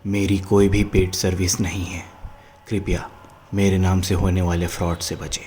मेरी कोई भी पेड सर्विस नहीं है। कृपया मेरे नाम से होने वाले फ्रॉड से बचें।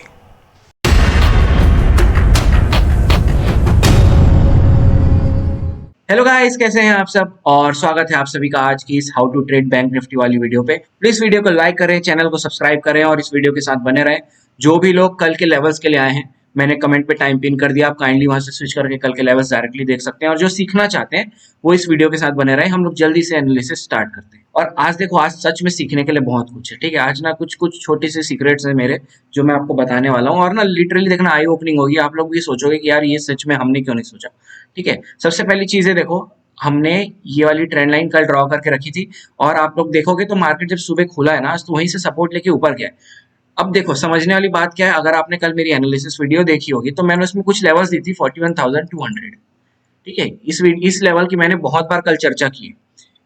हेलो गाइस, कैसे हैं आप सब और स्वागत है आप सभी का आज की इस how to trade bank Nifty वाली वीडियो पे। प्लीज वीडियो को लाइक करें, चैनल को सब्सक्राइब करें और इस वीडियो के साथ बने रहें। जो भी लोग कल के लेवल्स के लिए आए हैं, मैंने कमेंट पे टाइम पिन कर दिया, आप काइंडली वहां से स्विच करके कल के लेवल्स डायरेक्टली देख सकते हैं। और जो सीखना चाहते हैं वो इस वीडियो के साथ बने रहे। हम लोग जल्दी से एनालिसिस स्टार्ट करते हैं। और आज देखो, आज सच में सीखने के लिए बहुत कुछ है। ठीक है, आज ना कुछ कुछ छोटी सी सीक्रेट्स है मेरे, जो मैं आपको बताने वाला हूँ। और ना लिटरली देखना आई ओपनिंग होगी। आप लोग भी सोचोगे कि यार ये सच में हमने क्यों नहीं सोचा। ठीक है, सबसे पहली चीज है, देखो हमने ये वाली ट्रेंड लाइन कल ड्रॉ करके रखी थी। और आप लोग देखोगे तो मार्केट जब सुबह खुला है ना, तो वहीं से सपोर्ट लेके ऊपर गया है। अब देखो, समझने वाली बात क्या है, अगर आपने कल मेरी एनालिसिस वीडियो देखी होगी तो मैंने उसमें कुछ लेवल्स दी थी 41,200। ठीक है, इस लेवल की मैंने बहुत बार कल चर्चा की है।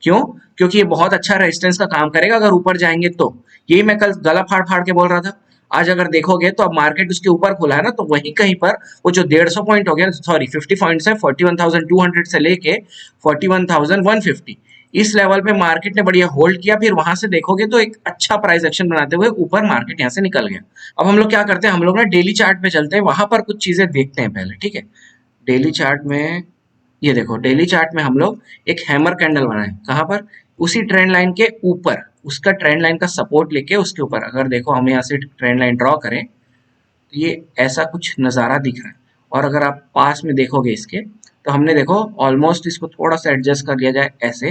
क्यों? क्योंकि ये बहुत अच्छा रेजिस्टेंस का काम करेगा अगर ऊपर जाएंगे तो। यही मैं कल गला फाड़ फाड़ के बोल रहा था। आज अगर देखोगे तो अब मार्केट उसके ऊपर खुला है ना, तो वहीं कहीं पर वो जो 150 पॉइंट हो गया, सॉरी 50 पॉइंट्स है, 41,200 से लेके 41,150, इस लेवल पे मार्केट ने बढ़िया होल्ड किया। फिर वहां से देखोगे तो एक अच्छा प्राइस एक्शन बनाते हुए ऊपर मार्केट यहाँ से निकल गया। अब हम लोग क्या करते हैं, हम लोग ना डेली चार्ट पे चलते हैं, वहां पर कुछ चीजें देखते हैं पहले। ठीक है, डेली चार्ट में ये देखो, डेली चार्ट में हम लोग एक हैमर कैंडल बनाए। कहाँ पर? उसी ट्रेंड लाइन के ऊपर, उसका ट्रेंड लाइन का सपोर्ट लेके उसके ऊपर। अगर देखो हम यहाँ से ट्रेंड लाइन ड्रॉ करें तो ये ऐसा कुछ नज़ारा दिख रहा है। और अगर आप पास में देखोगे इसके, तो हमने देखो ऑलमोस्ट इसको थोड़ा सा एडजस्ट कर लिया जाए ऐसे,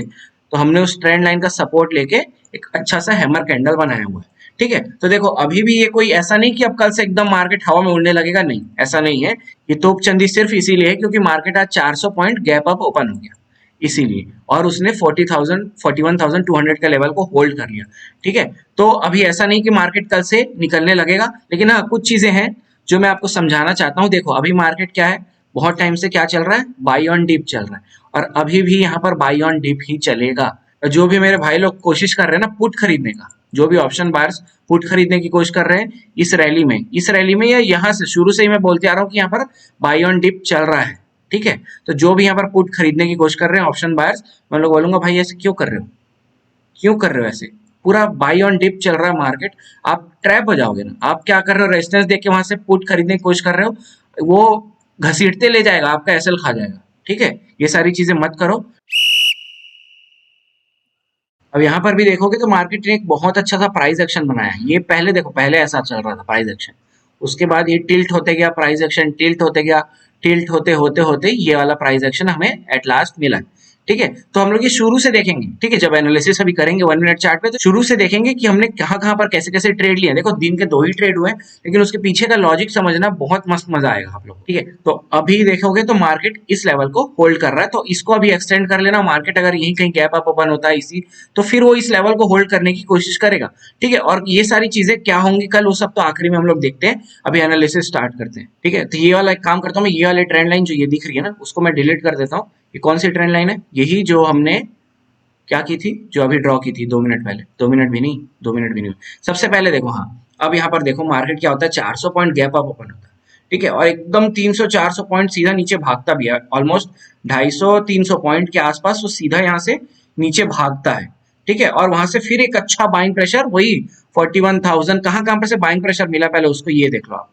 तो हमने उस ट्रेंड लाइन का सपोर्ट लेके एक अच्छा सा हैमर कैंडल बनाया हुआ है। ठीक है, तो देखो अभी भी ये कोई ऐसा नहीं कि अब कल से एकदम मार्केट हवा में उड़ने लगेगा, नहीं, ऐसा नहीं है। ये तोप चंदी सिर्फ इसीलिए है क्योंकि मार्केट आज 400 पॉइंट गैप अप ओपन हो गया, इसीलिए। और उसने 40,000 41,200 के लेवल को होल्ड कर लिया। ठीक है, तो अभी ऐसा नहीं कि मार्केट कल से निकलने लगेगा, लेकिन हाँ कुछ चीजें हैं जो मैं आपको समझाना चाहता हूँ। देखो अभी मार्केट क्या है, बहुत टाइम से क्या चल रहा है, बाई ऑन डिप चल रहा है। और अभी भी यहाँ पर बाई ऑन डिप ही चलेगा। जो भी मेरे भाई लोग कोशिश कर रहे हैं ना पुट खरीदने का, जो भी ऑप्शन बायर्स पुट खरीदने की कोशिश कर रहे हैं इस रैली में या यहाँ से शुरू से ही मैं बोलते आ रहा हूँ कि यहाँ पर बाई ऑन डिप चल रहा है। ठीक है, तो जो भी यहाँ पर पुट खरीदने की कोशिश कर रहे हैं ऑप्शन बायर्स, मैं लोग बोलूंगा भाई ऐसे क्यों कर रहे हो, क्यों कर रहे हो ऐसे? पूरा बाई ऑन डिप चल रहा है मार्केट, आप ट्रैप हो जाओगे ना। आप क्या कर रहे हो, रेजिस्टेंस देख के वहां से पुट खरीदने की कोशिश कर रहे हो, वो घसीटते ले जाएगा, आपका एसएल खा जाएगा। ठीक है, ये सारी चीजें मत करो। अब यहाँ पर भी देखोगे तो मार्केट ने एक बहुत अच्छा सा प्राइस एक्शन बनाया है। ये पहले देखो, पहले ऐसा चल रहा था प्राइस एक्शन, उसके बाद ये टिल्ट होते गया, प्राइस एक्शन टिल्ट होते गया, टिल्ट होते होते होते ये वाला प्राइस एक्शन हमें एट लास्ट मिला। ठीक है, तो हम लोग ये शुरू से देखेंगे। ठीक है, जब एनालिसिस अभी करेंगे 1 मिनट चार्ट पे, तो शुरू से देखेंगे कि हमने कहाँ कहाँ पर कैसे कैसे ट्रेड लिए। देखो दिन के 2 ही ट्रेड हुए, लेकिन उसके पीछे का लॉजिक समझना बहुत मस्त मजा आएगा आप लोग। ठीक है, तो अभी देखोगे तो मार्केट इस लेवल को होल्ड कर रहा है, तो इसको अभी एक्सटेंड कर लेना। मार्केट अगर यहीं कहीं गैप अप ओपन होता है इसी, तो फिर वो इस लेवल को होल्ड करने की कोशिश करेगा। ठीक है, और ये सारी चीजें क्या होंगी कल, वो सब तो आखिरी में हम लोग देखते हैं। अभी एनालिसिस स्टार्ट करते हैं। ठीक है, तो ये वाला एक काम करता हूँ मैं, ये वाले ट्रेंड लाइन जो ये दिख रही है ना, उसको मैं डिलीट कर देता हूँ। ये कौन सी ट्रेंड लाइन है? यही जो हमने क्या की थी, जो अभी ड्रॉ की थी 2 मिनट पहले, 2 मिनट भी नहीं, 2 मिनट भी नहीं हुए। सबसे पहले देखो, हाँ अब यहाँ पर देखो मार्केट क्या होता है, 400 पॉइंट गैप अप ओपन होता है। ठीक है, और एकदम 300-400 पॉइंट सीधा नीचे भागता भी है, ऑलमोस्ट 250-300 पॉइंट के आसपास वो सीधा यहाँ से नीचे भागता है। ठीक है, और वहां से फिर एक अच्छा बाइंग प्रेशर, वही 41,000, कहाँ कहाँ पर से बाइंग प्रेशर मिला पहले उसको ये देख लो आप।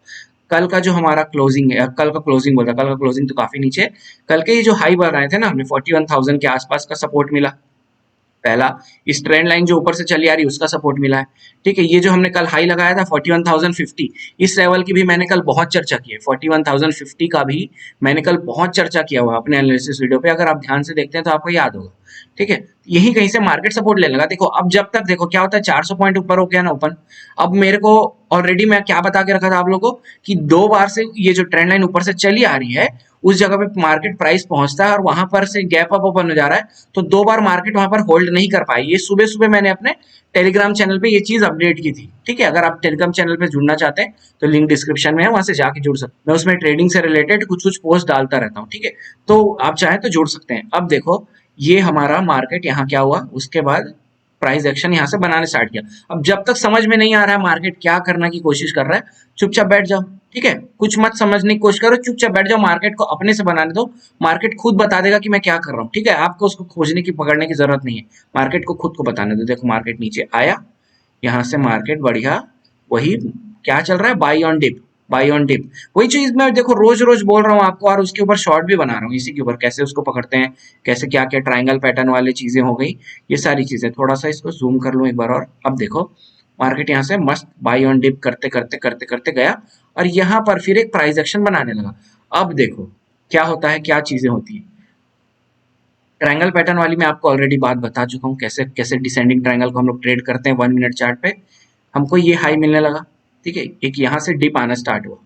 कल का जो हमारा क्लोजिंग है, कल का क्लोजिंग बोल रहा, कल का क्लोजिंग तो काफी नीचे है। कल के ये जो हाई बनाए थे ना हमने, 41,000 के आसपास का सपोर्ट मिला पहला। इस ट्रेंड लाइन जो ऊपर से चली आ रही है उसका सपोर्ट मिला है। ठीक है, ये जो हमने कल हाई लगाया था 41,050, इस लेवल की भी मैंने कल बहुत चर्चा की है। 41,050 का भी मैंने कल बहुत चर्चा किया हुआ अपने एनालिसिस वीडियो पे, अगर आप ध्यान से देखते हैं तो आपको याद होगा। ठीक है, यही कहीं से मार्केट सपोर्ट लेने लगा। देखो अब जब तक देखो क्या होता है, 400 पॉइंट ऊपर हो गया ना ओपन। अब मेरे को ऑलरेडी मैं क्या बता के रखा था आप लोगों को कि 2 बार से ये जो ट्रेंड लाइन ऊपर से चली आ रही है, उस जगह पे मार्केट प्राइस पहुंचता है और वहां पर से गैप अप ओपन हो जा रहा है, तो 2 बार मार्केट वहां पर होल्ड नहीं कर पाई। ये सुबह सुबह मैंने अपने टेलीग्राम चैनल पे ये चीज अपडेट की थी। ठीक है, अगर आप टेलीग्राम चैनल पे जुड़ना चाहते हैं तो लिंक डिस्क्रिप्शन में है, वहां से जाके जुड़ सकते हैं। मैं उसमें ट्रेडिंग से रिलेटेड कुछ कुछ पोस्ट डालता रहता हूँ। ठीक है, तो आप चाहें तो जुड़ सकते हैं। अब देखो ये हमारा मार्केट यहाँ क्या हुआ, उसके बाद प्राइस एक्शन यहाँ से बनाने स्टार्ट किया। अब जब तक समझ में नहीं आ रहा है मार्केट क्या करने की कोशिश कर रहा है, चुपचाप बैठ जाओ। ठीक है, कुछ मत समझने की कोशिश करो, चुपचाप बैठ जाओ, मार्केट को अपने से बनाने दो, मार्केट खुद बता देगा कि मैं क्या कर रहा हूँ। ठीक है, आपको उसको खोजने की पकड़ने की जरूरत नहीं है, मार्केट को खुद को बताने दो। देखो मार्केट नीचे आया, यहाँ से मार्केट बढ़िया, वही क्या चल रहा है, buy on dip, buy on dip, वही चीज मैं देखो रोज रोज बोल रहा हूँ आपको, और उसके ऊपर शॉर्ट भी बना रहा हूँ इसी के ऊपर, कैसे उसको पकड़ते हैं, कैसे क्या क्या ट्राइंगल पैटर्न वाली चीजें हो गई, ये सारी चीजें। थोड़ा सा इसको जूम कर लूं एक बार और, अब देखो मार्केट यहाँ से मस्त बाई ऑन डिप करते करते करते करते गया, और यहाँ पर फिर एक प्राइस एक्शन बनाने लगा। अब देखो क्या होता है, क्या चीजें होती है। ट्रायंगल पैटर्न वाली मैं आपको ऑलरेडी बात बता चुका हूँ, कैसे कैसे डिसेंडिंग ट्रायंगल को हम लोग ट्रेड करते हैं 1 मिनट चार्ट पे। हमको ये हाई मिलने लगा, ठीक है, एक यहाँ से डिप आना स्टार्ट हुआ,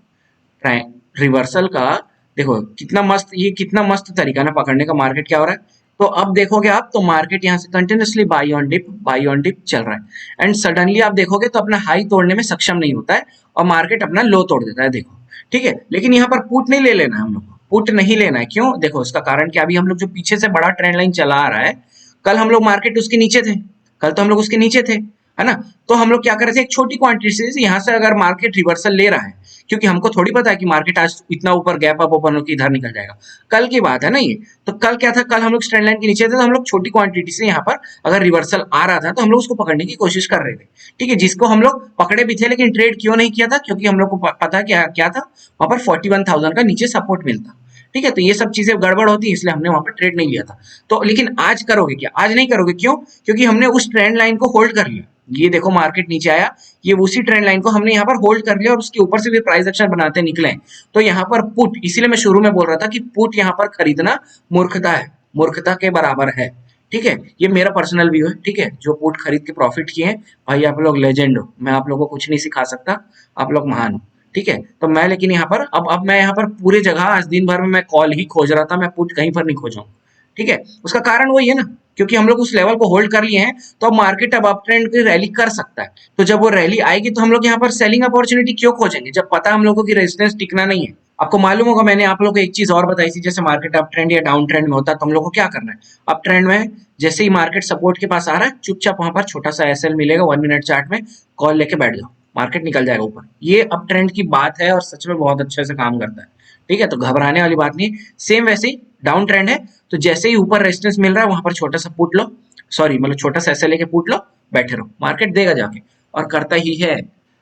रिवर्सल का। देखो कितना मस्त, ये कितना मस्त तरीका ना पकड़ने का, मार्केट क्या हो रहा है। तो अब देखोगे आप, तो मार्केट यहाँ से कंटिन्यूसली बाई ऑन डिप चल रहा है, एंड सडनली आप देखोगे तो अपना हाई तोड़ने में सक्षम नहीं होता है, और मार्केट अपना लो तोड़ देता है। देखो ठीक है, लेकिन यहाँ पर पुट नहीं ले लेना है हम लोग को, पुट नहीं लेना है। क्यों? देखो इसका कारण क्या, अभी हम लोग जो पीछे से बड़ा ट्रेंड लाइन चला आ रहा है, कल हम लोग मार्केट उसके नीचे थे, कल तो हम लोग उसके नीचे थे, है ना। तो हम लोग क्या कर रहे थे, एक छोटी क्वांटिटी से यहाँ से अगर मार्केट रिवर्सल ले रहा है, क्योंकि हमको थोड़ी पता है कि मार्केट आज इतना ऊपर गैप अप ओपन होकर इधर निकल जाएगा, कल की बात है ना ये। तो कल क्या था, कल हम लोग ट्रेंड लाइन के नीचे थे, तो हम लोग छोटी क्वांटिटी से यहाँ पर अगर रिवर्सल आ रहा था तो हम लोग उसको पकड़ने की कोशिश कर रहे थे, ठीक है, जिसको हम लोग पकड़े भी थे, लेकिन ट्रेड क्यों नहीं किया था, क्योंकि हम लोग को पता क्या क्या था, वहां पर 41,000 का नीचे सपोर्ट मिलता, ठीक है। तो ये सब चीजें गड़बड़ होती है, इसलिए हमने वहां पर ट्रेड नहीं लिया था। तो लेकिन आज करोगे क्या, आज नहीं करोगे, क्यों? क्योंकि हमने उस ट्रेंड लाइन को होल्ड कर लिया। ये देखो मार्केट नीचे आया, ये उसी ट्रेंड लाइन को हमने यहाँ पर होल्ड कर लिया, और उसके ऊपर से भी प्राइस एक्शन बनाते निकले। तो यहाँ पर पुट, इसीलिए मैं शुरू में बोल रहा था कि पुट यहाँ पर खरीदना मूर्खता है, मूर्खता के बराबर है, ठीक है। ये मेरा पर्सनल व्यू है, ठीक है। जो पुट खरीद के प्रॉफिट किए हैं, भाई आप लोग लेजेंड हो, मैं आप लोगों को कुछ नहीं सिखा सकता, आप लोग महान हो, ठीक है। तो मैं लेकिन यहाँ पर अब मैं यहाँ पर पूरे जगह आज दिन भर में मैं कॉल ही खोज रहा था, मैं पुट कहीं पर नहीं खोजा हूँ, ठीक है। उसका कारण वही है ना, क्योंकि हम लोग उस लेवल को होल्ड कर लिए हैं, तो अब मार्केट अब अप ट्रेंड की रैली कर सकता है। तो जब वो रैली आएगी तो हम लोग यहाँ पर सेलिंग अपॉर्चुनिटी क्यों खोजेंगे, जब पता है हम लोगों की रेजिस्टेंस टिकना नहीं है। आपको मालूम होगा, मैंने आप लोगों को एक चीज और बताई थी, जैसे मार्केट अप ट्रेंड या डाउन ट्रेंड में होता है तो हम लोग को क्या करना है। अप ट्रेंड में जैसे ही मार्केट सपोर्ट के पास आ रहा है, चुपचाप वहां पर छोटा सा एसएल मिलेगा 1 मिनट चार्ट में, कॉल लेके बैठ जाओ, मार्केट निकल जाएगा ऊपर। ये अप ट्रेंड की बात है और सच में बहुत अच्छे से काम करता है, ठीक है। तो घबराने वाली बात नहीं। सेम वैसे ही डाउन ट्रेंड है, तो जैसे ही ऊपर रेजिस्टेंस मिल रहा है वहां पर छोटा सा पुट लो, सॉरी मतलब छोटा सा एसएल लेके पुट लो, बैठे रहो, मार्केट देगा जाके, और करता ही है।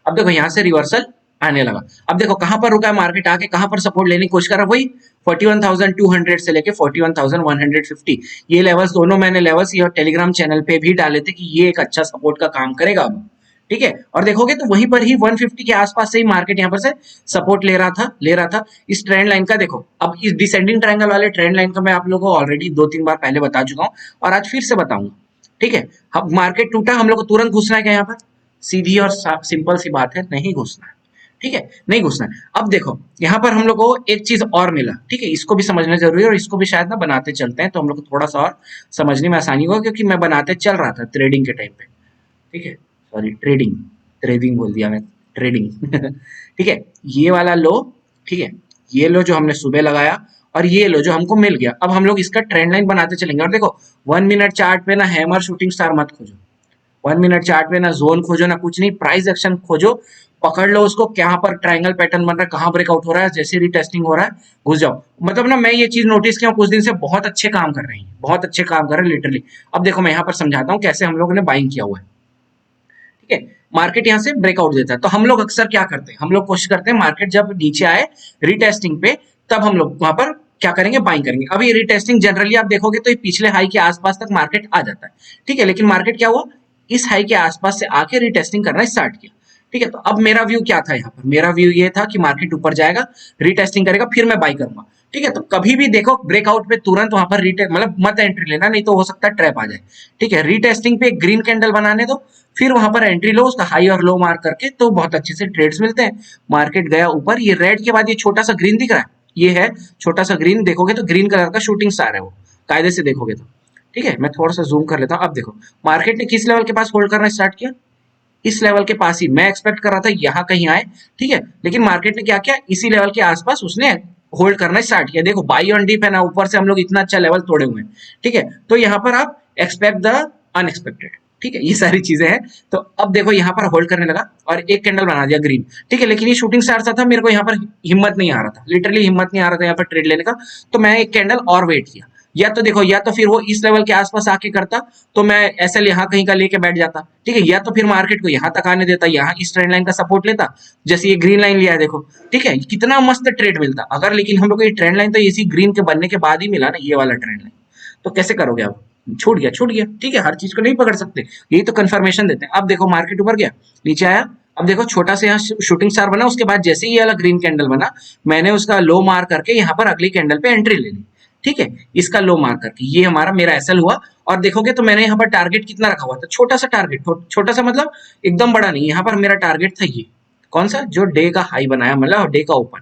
अब देखो यहाँ से रिवर्सल आने लगा, अब देखो कहां पर रुका है मार्केट, आके कहां पर सपोर्ट लेने की कोशिश कर रहा है, वही 41,200 से लेके 41,150, ये लेवल्स दोनों मैंने लेवल्स ये टेलीग्राम चैनल पे भी डाले थे कि ये एक अच्छा सपोर्ट का काम करेगा अब, ठीक है। और देखोगे तो वहीं पर ही 150 के आसपास से ही मार्केट यहाँ पर से सपोर्ट ले रहा था इस ट्रेंड लाइन का। देखो अब इस डिसेंडिंग ट्रायंगल वाले ट्रेंड लाइन का मैं आप लोगों को ऑलरेडी 2-3 बार पहले बता चुका हूँ, और आज फिर से बताऊंगा, ठीक है। अब मार्केट टूटा, हम लोग को तुरंत घुसना है क्या यहाँ पर, सीधी और सिंपल सी बात है, नहीं घुसना है, ठीक है, नहीं घुसना है। अब देखो यहाँ पर हम लोग को एक चीज और मिला, ठीक है, इसको भी समझना जरूरी है, और इसको भी शायद ना बनाते चलते हैं तो हम लोग को थोड़ा सा और समझने में आसानी होगा, क्योंकि मैं बनाते चल रहा था ट्रेडिंग के टाइम पे, ठीक है, सॉरी ट्रेडिंग ट्रेडिंग बोल दिया मैं, ट्रेडिंग ठीक है। ये वाला लो, ठीक है, ये लो जो हमने सुबह लगाया, और ये लो जो हमको मिल गया। अब हम लोग इसका ट्रेंड लाइन बनाते चलेंगे, और देखो 1 मिनट चार्ट पे ना हैमर शूटिंग स्टार मत खोजो, 1 मिनट चार्ट पे ना जोन खोजो, ना कुछ नहीं, प्राइस एक्शन खोजो, पकड़ लो उसको, कहाँ पर ट्रायंगल पैटर्न बन रहा है, कहाँ ब्रेकआउट हो रहा है, जैसे रिटेस्टिंग हो रहा है घुस जाओ। मतलब ना मैं ये चीज नोटिस किया कुछ दिन से, बहुत अच्छे काम कर रही है, बहुत अच्छे काम कर रहे हैं लिटरली। अब देखो मैं यहाँ पर समझाता हूँ कैसे हम लोगों ने बाइंग किया हुआ है, ठीक है। मार्केट यहाँ से ब्रेकआउट देता है, तो हम लोग अक्सर क्या करते हैं, हम लोग कोशिश करते हैं मार्केट जब नीचे आए रिटेस्टिंग पे, तब हम लोग वहां पर क्या करेंगे, बाइंग करेंगे। अब ये रिटेस्टिंग जनरली आप देखोगे तो ये पिछले हाई के आसपास तक मार्केट आ जाता है, ठीक है, लेकिन मार्केट क्या हुआ, इस हाई के आसपास से आके रिटेस्टिंग करना स्टार्ट किया, ठीक है। तो अब मेरा व्यू क्या था, यहाँ पर मेरा व्यू ये था कि मार्केट ऊपर जाएगा, रिटेस्टिंग करेगा, फिर मैं बाई करूंगा, ठीक है। तो कभी भी देखो ब्रेकआउट पे तुरंत वहां पर मतलब मत एंट्री लेना, नहीं तो हो सकता है ट्रैप आ जाए, ठीक है। रिटेस्टिंग पे ग्रीन कैंडल बनाने दो, फिर वहां पर एंट्री लो, उसका हाई और लो मार्क करके, तो बहुत अच्छे से ट्रेड्स मिलते हैं। मार्केट गया ऊपर, ये रेड के बाद ये छोटा सा ग्रीन दिख रहा है, ये है छोटा सा ग्रीन, देखोगे तो ग्रीन कलर का शूटिंग स्टार है वो, कायदे से देखोगे तो, ठीक है। मैं थोड़ा सा जूम कर लेता हूँ। अब देखो मार्केट ने किस लेवल के पास होल्ड करना स्टार्ट किया, इस लेवल के पास ही। मैं एक्सपेक्ट कर रहा था यहाँ कहीं आए, ठीक है, लेकिन मार्केट ने क्या किया, इसी लेवल के आसपास उसने होल्ड करना स्टार्ट किया। देखो बाई ऑन डीप है ना, ऊपर से हम लोग इतना अच्छा लेवल तोड़े हुए हैं, ठीक है। तो यहाँ पर आप एक्सपेक्ट द अनएक्सपेक्टेड, ठीक है, ये सारी चीजें हैं। तो अब देखो यहाँ पर होल्ड करने लगा और एक कैंडल बना दिया ग्रीन, ठीक है, लेकिन ये शूटिंग स्टार सा था, मेरे को यहाँ पर हिम्मत नहीं आ रहा था, लिटरली हिम्मत नहीं आ रहा था यहाँ पर ट्रेड लेने का। तो मैं एक कैंडल और वेट किया, या तो देखो, या तो फिर वो इस लेवल के आसपास आके करता तो मैं एसएल यहाँ कहीं का लेके बैठ जाता, ठीक है, या तो फिर मार्केट को यहाँ तक आने देता, यहाँ इस ट्रेंड लाइन का सपोर्ट लेता, जैसे ये ग्रीन लाइन लिया है देखो, ठीक है, कितना मस्त ट्रेड मिलता अगर। लेकिन हम लोग को ये ट्रेंड लाइन तो इसी ग्रीन के बनने के बाद ही मिला ना, ये वाला ट्रेंड लाइन, तो कैसे करोगे आप? छूट गया, छूट गया, ठीक है, हर चीज को नहीं पकड़ सकते, यही तो कंफर्मेशन देते हैं। अब देखो मार्केट ऊपर गया, नीचे आया, अब देखो छोटा सा यहाँ शूटिंग स्टार बना, उसके बाद जैसे ही ये वाला ग्रीन कैंडल बना, मैंने उसका लो मार करके यहाँ पर अगली कैंडल पे एंट्री ले ली, ठीक है, इसका लो मार करके ये हमारा मेरा एसएल हुआ। और देखोगे तो मैंने यहाँ पर टारगेट कितना रखा हुआ था, छोटा सा टारगेट, छोटा सा मतलब एकदम बड़ा नहीं, यहाँ पर मेरा टारगेट था ये कौन सा, जो डे का हाई बनाया, मतलब डे का ओपन,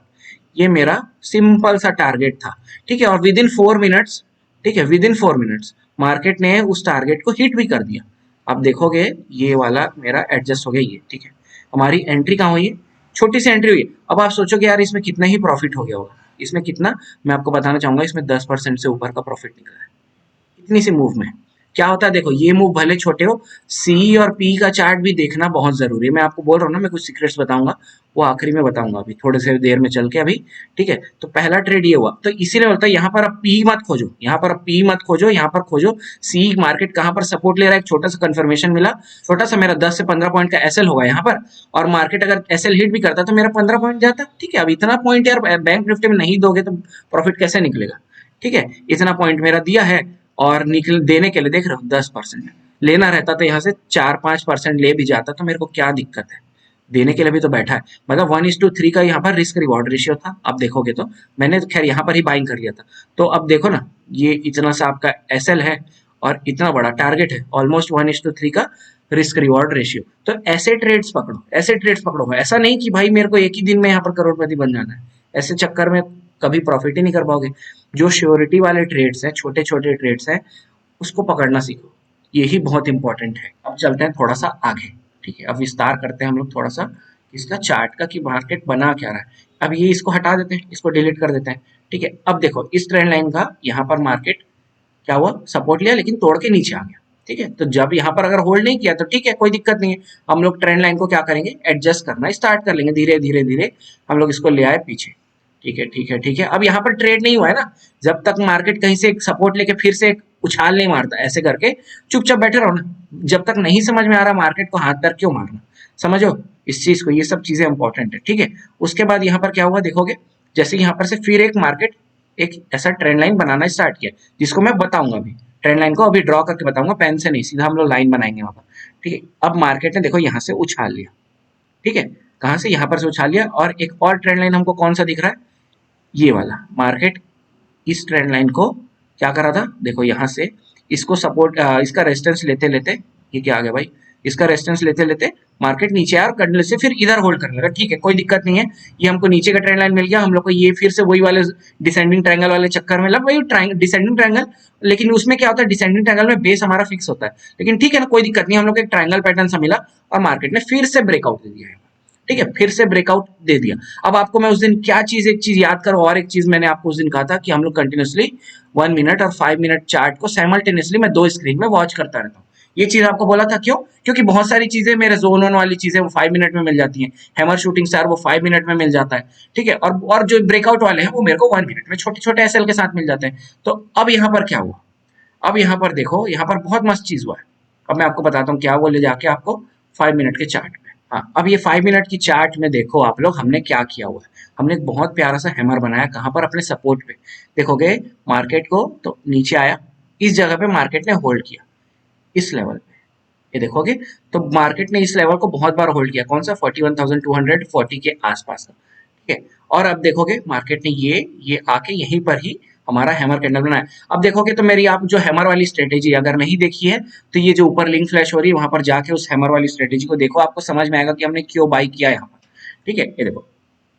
ये मेरा सिंपल सा टारगेट था, ठीक है, और विद इन 4 मिनट्स, ठीक है, विद इन 4 मिनट्स मार्केट ने उस टारगेट को हिट भी कर दिया। अब देखोगे ये वाला मेरा एडजस्ट हो गया ये, ठीक है, हमारी एंट्री कहाँ हुई है, छोटी सी एंट्री हुई है। अब आप सोचोगे यार इसमें कितना ही प्रॉफिट हो गया होगा, इसमें कितना, मैं आपको बताना चाहूंगा, इसमें 10% से ऊपर का प्रॉफिट निकला है इतनी सी मूव में। क्या होता है देखो, ये मूव भले छोटे हो, सी और पी का चार्ट भी देखना बहुत जरूरी है। मैं आपको बोल रहा हूँ ना, मैं कुछ सीक्रेट्स बताऊंगा, वो आखिरी में बताऊंगा, अभी थोड़े से देर में चल के अभी, ठीक है। तो पहला ट्रेड ये हुआ, तो इसीलिए बोलता है यहाँ पर अब पी मत खोजो, यहाँ पर पी मत खोजो, यहाँ पर खोजो सी मार्केट कहाँ पर सपोर्ट ले रहा है। एक छोटा सा कंफर्मेशन मिला, छोटा सा मेरा 10 से 15 पॉइंट का एसएल होगा यहाँ पर, और मार्केट अगर एसएल हिट भी करता तो मेरा 15 पॉइंट जाता, ठीक है। अब इतना पॉइंट यार बैंक निफ्टी में नहीं दोगे तो प्रॉफिट कैसे निकलेगा, ठीक है। इतना पॉइंट मेरा दिया है और निकल देने के लिए देख रहे हो 10%, लेना रहता तो यहाँ से 4-5% ले भी जाता, तो मेरे को क्या दिक्कत है, देने के लिए भी तो बैठा है। मतलब 1:3 का यहाँ पर रिस्क रिवॉर्ड रेशियो था। अब देखोगे तो मैंने तो खैर यहाँ पर ही बाइंग कर लिया था। तो अब देखो ना, ये इतना सा आपका एसएल है और इतना बड़ा टारगेट है, ऑलमोस्ट 1:3 का रिस्क रिवॉर्ड रेशियो। तो ऐसे ट्रेड्स पकड़ो, ऐसे ट्रेड्स पकड़ो, ऐसा नहीं कि भाई मेरे को एक ही दिन में यहाँ पर करोड़पति बन जाना है, ऐसे चक्कर में कभी प्रॉफिट ही नहीं कर पाओगे। जो श्योरिटी वाले ट्रेड्स हैं, छोटे छोटे ट्रेड्स हैं, उसको पकड़ना सीखो, यही बहुत इंपॉर्टेंट है। अब चलते हैं थोड़ा सा आगे, ठीक है, अब विस्तार करते हैं हम लोग थोड़ा सा इसका चार्ट का, कि मार्केट बना क्या रहा है। अब ये इसको हटा देते हैं, इसको डिलीट कर देते हैं, ठीक है। अब देखो इस ट्रेंड लाइन का यहाँ पर मार्केट क्या हुआ, सपोर्ट लिया लेकिन तोड़ के नीचे आ गया, ठीक है। तो जब यहाँ पर अगर होल्ड नहीं किया तो ठीक है, कोई दिक्कत नहीं है, हम लोग ट्रेंड लाइन को क्या करेंगे, एडजस्ट करना स्टार्ट कर लेंगे, धीरे धीरे धीरे हम लोग इसको ले आए पीछे, ठीक है, ठीक है, ठीक है। अब यहाँ पर ट्रेड नहीं हुआ है ना, जब तक मार्केट कहीं से एक सपोर्ट लेके फिर से एक उछाल नहीं मारता, ऐसे करके चुपचाप बैठे रहो ना। जब तक नहीं समझ में आ रहा मार्केट को हाथ धर क्यों मारना, समझो इस चीज को, ये सब चीजें इंपॉर्टेंट है, ठीक है। उसके बाद यहाँ पर क्या हुआ देखोगे, जैसे यहाँ पर से फिर एक मार्केट एक ऐसा ट्रेंड लाइन बनाना स्टार्ट किया, जिसको मैं बताऊंगा अभी, ट्रेंड लाइन को अभी ड्रॉ करके बताऊंगा, पेन से नहीं, सीधा हम लोग लाइन बनाएंगे वहां पर, ठीक है। अब मार्केट ने देखो यहाँ से उछाल लिया, ठीक है, कहाँ से, यहाँ पर से उछाल लिया। और एक और ट्रेंड लाइन हमको कौन सा दिख रहा है, ये वाला, मार्केट इस ट्रेंड लाइन को क्या कर रहा था देखो, यहाँ से इसको सपोर्ट, इसका रेजिस्टेंस लेते लेते, ये क्या आ गया भाई, इसका रेजिस्टेंस लेते लेते मार्केट नीचे आया और कंडल से फिर इधर होल्ड करने लगा, ठीक है, कोई दिक्कत नहीं है। ये हमको नीचे का ट्रेंड लाइन मिल गया, हम लोग को ये फिर से वही वाले डिसेंडिंग ट्रायंगल वाले चक्कर में लग, वही डिसेंडिंग ट्रायंगल, लेकिन उसमें क्या होता है, डिसेंडिंग ट्रायंगल में बेस हमारा फिक्स होता है, लेकिन ठीक है ना, कोई दिक्कत नहीं, हम लोग को एक ट्रायंगल पैटर्न सा मिला और मार्केट ने फिर से ब्रेकआउट दे दिया है, ठीक है, फिर से ब्रेकआउट दे दिया। अब आपको मैं उस दिन क्या चीज, एक चीज याद करो, और एक चीज मैंने आपको उस दिन कहा था कि हम लोग कंटिन्यूसली 1 मिनट और 5 मिनट चार्ट को साइमल्टेनियसली मैं 2 स्क्रीन में वॉच करता रहता हूँ। ये चीज आपको बोला था, क्यों, क्योंकि बहुत सारी चीजें मेरे जोन ऑन वाली चीजें वो 5 मिनट में मिल जाती हैं, हैमर शूटिंग स्टार वो 5 मिनट में मिल जाता है, ठीक है, और जो ब्रेकआउट वाले हैं वो मेरे को 1 मिनट में छोटे छोटे एसएल के साथ मिल जाते हैं। तो अब यहाँ पर क्या हुआ, अब यहाँ पर देखो, यहाँ पर बहुत मस्त चीज हुआ है, अब मैं आपको बताता हूँ क्या, वो ले जाके आपको 5 मिनट के चार्ट में। हाँ, अब ये 5 मिनट की चार्ट में देखो आप लोग, हमने क्या किया हुआ है, हमने एक बहुत प्यारा सा हैमर बनाया, कहाँ पर, अपने सपोर्ट पे। देखोगे मार्केट को तो नीचे आया, इस जगह पे मार्केट ने होल्ड किया, इस लेवल पे, ये देखोगे तो मार्केट ने इस लेवल को बहुत बार होल्ड किया, कौन सा, 41,240 के आसपास का, ठीक है। और अब देखोगे मार्केट ने ये आके यहीं पर ही हमारा हैमर कैंडल बनाया। अब देखोगे तो मेरी आप जो हैमर वाली स्ट्रेटेजी अगर नहीं देखी है तो ये जो ऊपर लिंक फ्लैश हो रही है वहां पर जाके उस हैमर वाली स्ट्रेटेजी को देखो, आपको समझ में आएगा कि हमने क्यों बाई किया यहाँ पर, ठीक है। ये देखो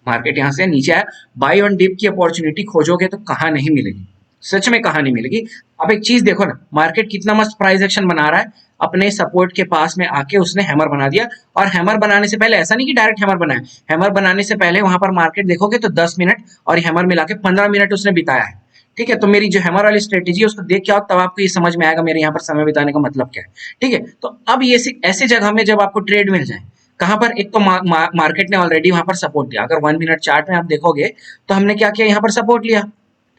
मार्केट यहाँ से नीचे आया, बाई ऑन डिप की अपॉर्चुनिटी खोजोगे तो कहाँ नहीं मिलेगी, सच में कहाँ नहीं मिलेगी। अब एक चीज देखो ना, मार्केट कितना मस्त प्राइस एक्शन बना रहा है, अपने सपोर्ट के पास में आके उसने हैमर बना दिया। और हैमर बनाने से पहले ऐसा नहीं कि डायरेक्ट हैमर बनाया, हैमर बनाने से पहले वहां पर मार्केट देखोगे तो 10 मिनट और हैमर मिला के 15 मिनट उसने बिताया है, ठीक है, तो मेरी जो हैमर वाली स्ट्रेटेजी है उसको देख के आओ, तब आपको ये समझ में आएगा मेरे यहाँ पर समय बिताने का मतलब क्या है। ठीक है, तो अब ये ऐसे जगह में जब आपको ट्रेड मिल जाए, कहाँ पर, एक तो मार्केट ने ऑलरेडी वहां पर सपोर्ट दिया, अगर 1 मिनट चार्ट में आप देखोगे तो हमने क्या किया, यहाँ पर सपोर्ट लिया।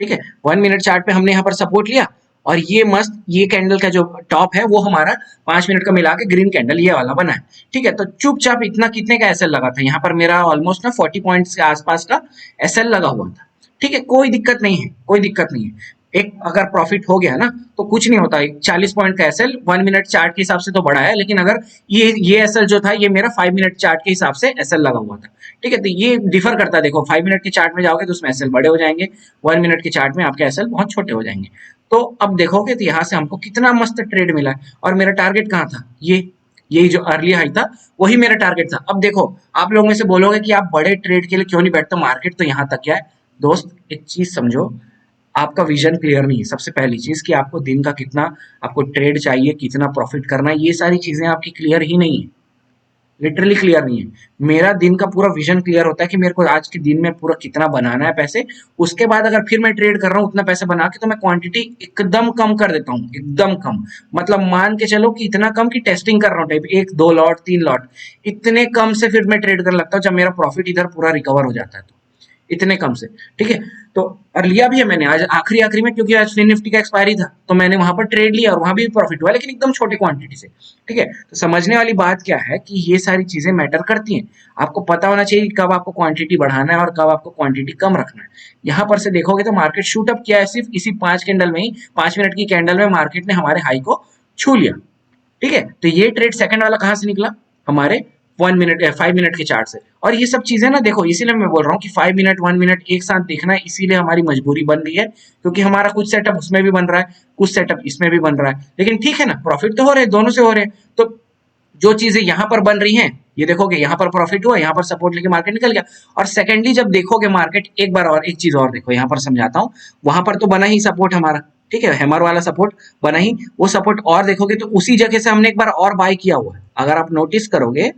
ठीक है, 1 मिनट चार्ट पे हमने यहाँ पर सपोर्ट लिया, और ये मस्त, ये कैंडल का जो टॉप है वो हमारा 5 मिनट का मिला के ग्रीन कैंडल ये वाला बना है। ठीक है, तो चुपचाप इतना कितने का एसएल लगा था यहाँ पर, मेरा ऑलमोस्ट ना 40 पॉइंट्स के आसपास का एसएल लगा हुआ था। ठीक है, कोई दिक्कत नहीं है, कोई दिक्कत नहीं है। एक अगर प्रॉफिट हो गया ना तो कुछ नहीं होता, 40 पॉइंट का एसएल 1 मिनट चार्ट के हिसाब से तो बड़ा है, लेकिन अगर ये एसएल जो था ये मेरा 5 मिनट चार्ट के हिसाब से एसएल लगा हुआ था। ठीक है, तो ये डिफर करता है, देखो 5 मिनट के चार्ट में जाओगे तो उसमें एसएल बड़े हो जाएंगे, 1 मिनट के चार्ट में आपके एसएल बहुत छोटे हो जाएंगे। तो अब देखोगे तो यहाँ से हमको कितना मस्त ट्रेड मिला है, और मेरा टारगेट कहाँ था, यही जो अर्ली हाई था वही मेरा टारगेट था। अब देखो, आप लोग में से बोलोगे कि आप बड़े ट्रेड के लिए क्यों नहीं बैठते, मार्केट तो यहाँ तक क्या है। दोस्त एक चीज समझो, आपका विजन क्लियर नहीं है। सबसे पहली चीज कि आपको दिन का कितना आपको ट्रेड चाहिए, कितना प्रॉफिट करना है, ये सारी चीजें आपकी क्लियर ही नहीं है, लिटरली क्लियर नहीं है। मेरा दिन का पूरा विजन क्लियर होता है कि मेरे को आज के दिन में पूरा कितना बनाना है पैसे, उसके बाद अगर फिर मैं ट्रेड कर रहा हूँ उतना पैसे बना के, तो मैं क्वांटिटी एकदम कम कर देता हूँ, एकदम कम। मतलब मान के चलो कि इतना कम कि टेस्टिंग कर रहा हूँ टाइप, 1 2 लॉट 3 लॉट, इतने कम से फिर मैं ट्रेड करने लगता हूँ जब मेरा प्रॉफिट इधर पूरा रिकवर हो जाता है, तो इतने कम से। ठीक है, तो और लिया भी है मैंने आज आखिरी में, क्योंकि आज फिन निफ्टी का एक्सपायरी था तो मैंने वहां पर ट्रेड लिया और वहां भी प्रॉफिट हुआ, लेकिन एकदम छोटी क्वांटिटी से। ठीक है, तो समझने वाली बात क्या है कि ये सारी चीजें मैटर करती हैं। आपको पता होना चाहिए कब आपको क्वांटिटी बढ़ाना है और कब आपको क्वांटिटी कम रखना है। यहाँ पर से देखोगे तो मार्केट शूट अप किया है, सिर्फ इसी 5 कैंडल में ही, 5 मिनट की कैंडल में मार्केट ने हमारे हाई को छू लिया। ठीक है, तो ये ट्रेड सेकंड वाला कहाँ से निकला, हमारे 1 मिनट 5 मिनट के चार्ट से। और ये सब चीजें ना देखो, इसीलिए मैं बोल रहा हूँ कि 5 मिनट 1 मिनट एक साथ देखना है, इसीलिए हमारी मजबूरी बन रही है, क्योंकि हमारा कुछ सेटअप उसमें भी बन रहा है, कुछ सेटअप इसमें भी बन रहा है। लेकिन ठीक है ना, प्रॉफिट तो हो रहे हैं, दोनों से हो रहे हैं। तो जो चीजें यहाँ पर बन रही हैं, ये देखोगे यहाँ पर प्रॉफिट हुआ, यहाँ पर सपोर्ट लेके मार्केट निकल गया। और सेकेंडली जब देखोगे मार्केट, एक बार और एक चीज और देखो, यहाँ पर समझाता हूँ, वहां पर तो बना ही सपोर्ट हमारा, ठीक है, हैमर वाला सपोर्ट बना ही, वो सपोर्ट और देखोगे तो उसी जगह से हमने एक बार और बाय किया हुआ है। अगर आप नोटिस करोगे,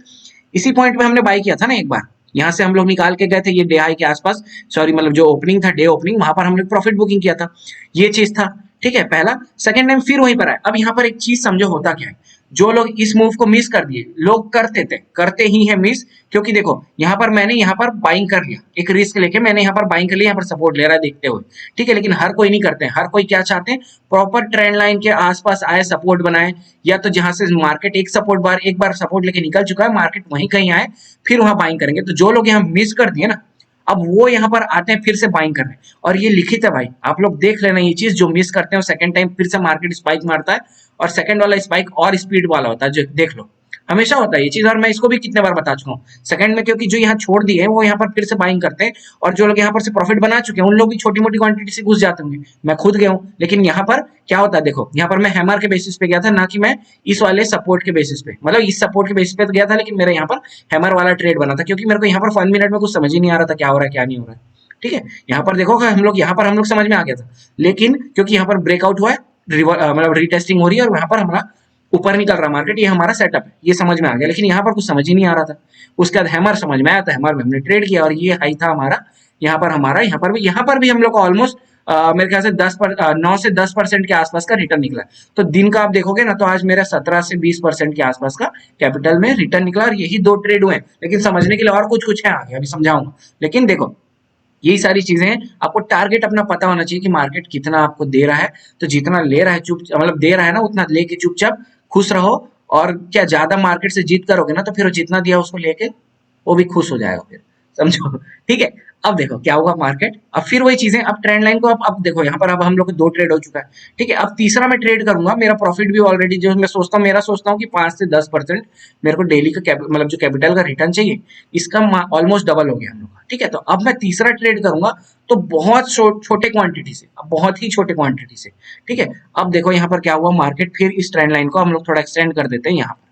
इसी पॉइंट पे हमने बाय किया था ना एक बार, यहाँ से हम लोग निकाल के गए थे ये डे हाई के आसपास, सॉरी मतलब जो ओपनिंग था, डे ओपनिंग, वहां पर हम लोग प्रॉफिट बुकिंग किया था, ये चीज था। ठीक है, पहला सेकंड टाइम फिर वहीं पर आए। अब यहाँ पर एक चीज समझो होता क्या है, जो लोग इस मूव को मिस कर दिए, लोग करते ही है मिस, क्योंकि देखो यहाँ पर मैंने यहाँ पर बाइंग कर लिया, एक रिस्क लेके मैंने यहाँ पर बाइंग कर लिया, यहाँ पर सपोर्ट ले रहा है देखते हुए। ठीक है, लेकिन हर कोई नहीं करते हैं, हर कोई क्या चाहते हैं, प्रॉपर ट्रेंड लाइन के आसपास आए, सपोर्ट बनाए, या तो जहां से मार्केट एक बार सपोर्ट लेके निकल चुका है, मार्केट वहीं कहीं आए फिर वहां बाइंग करेंगे। तो जो लोग यहाँ मिस कर दिए ना, अब वो यहाँ पर आते हैं फिर से बाइंग करने, और ये लिखित है भाई, आप लोग देख लेना ये चीज, जो मिस करते हैं सेकंड टाइम फिर से मार्केट स्पाइक मारता है, और सेकंड वाला स्पाइक और स्पीड वाला होता है, जो देख लो हमेशा होता है ये चीज, और मैं इसको भी कितने बार बता चुका हूँ। सेकंड में क्योंकि जो यहाँ छोड़ दिए हैं वो यहाँ पर फिर से बाइंग करते हैं, और जो लोग यहाँ पर से प्रॉफिट बना चुके हैं उन लोग भी छोटी मोटी क्वांटिटी से घुस जाते होंगे, मैं खुद गया हूँ। लेकिन यहाँ पर क्या होता है देखो, यहाँ पर मैं हैमर के बेसिस पे गया था, ना कि मैं इस वाले सपोर्ट के बेसिस पे, मतलब इस सपोर्ट के बेसिस पे तो गया था, लेकिन मेरा यहाँ पर हैमर वाला ट्रेड बना था, क्योंकि मेरे को यहाँ पर 1 मिनट में कुछ समझ ही नहीं आ रहा था क्या हो रहा है क्या नहीं हो रहा है। ठीक है, यहाँ पर देखो यहाँ पर हम लोग समझ में आ गया था, लेकिन क्योंकि यहाँ पर ब्रेकआउट हुआ है, मतलब रीटेस्टिंग हो रही है, और यहाँ पर हमारा ऊपर निकल रहा मार्केट, ये हमारा सेटअप है, ये समझ में आ गया, लेकिन यहाँ पर कुछ समझ ही नहीं आ रहा था। उसके बाद हैमर समझ में आया था, हैमर में हमने ट्रेड किया, और ये हाई था हमारा, यहाँ पर हमारा, यहाँ पर भी हम लोग को ऑलमोस्ट मेरे ख्याल से 9 से 10% के आसपास का रिटर्न निकला। तो दिन का आप देखोगे ना, तो आज मेरा 17 से 20% के आसपास का कैपिटल में रिटर्न निकला, और यही 2 ट्रेड हुए। लेकिन समझने के लिए और कुछ है आगे, अभी समझाऊंगा। लेकिन देखो यही सारी चीजें हैं, आपको टारगेट अपना पता होना चाहिए कि मार्केट कितना आपको दे रहा है, तो जितना ले रहा है मतलब दे रहा है ना, उतना लेके चुपचाप खुश रहो। और क्या ज्यादा मार्केट से जीत करोगे ना, तो फिर जितना दिया उसको लेके वो भी खुश हो जाएगा फिर, समझो। ठीक है, अब देखो क्या हुआ मार्केट, अब फिर वही चीजें, अब ट्रेंड लाइन को अब देखो यहाँ पर, अब हम लोग को 2 ट्रेड हो चुका है। ठीक है, अब तीसरा मैं ट्रेड करूंगा, मेरा प्रॉफिट भी ऑलरेडी, जो मैं सोचता हूँ कि 5 से 10% मेरे को डेली का मतलब जो कैपिटल का रिटर्न चाहिए, इसका ऑलमोस्ट डबल हो गया हम लोग का। ठीक है, तो अब मैं तीसरा ट्रेड करूंगा, तो बहुत छोटे क्वांटिटी से, अब बहुत ही छोटे क्वांटिटी से। ठीक है, अब देखो यहाँ पर क्या हुआ, मार्केट फिर इस ट्रेंड लाइन को हम लोग थोड़ा एक्सटेंड कर देते हैं यहाँ पर।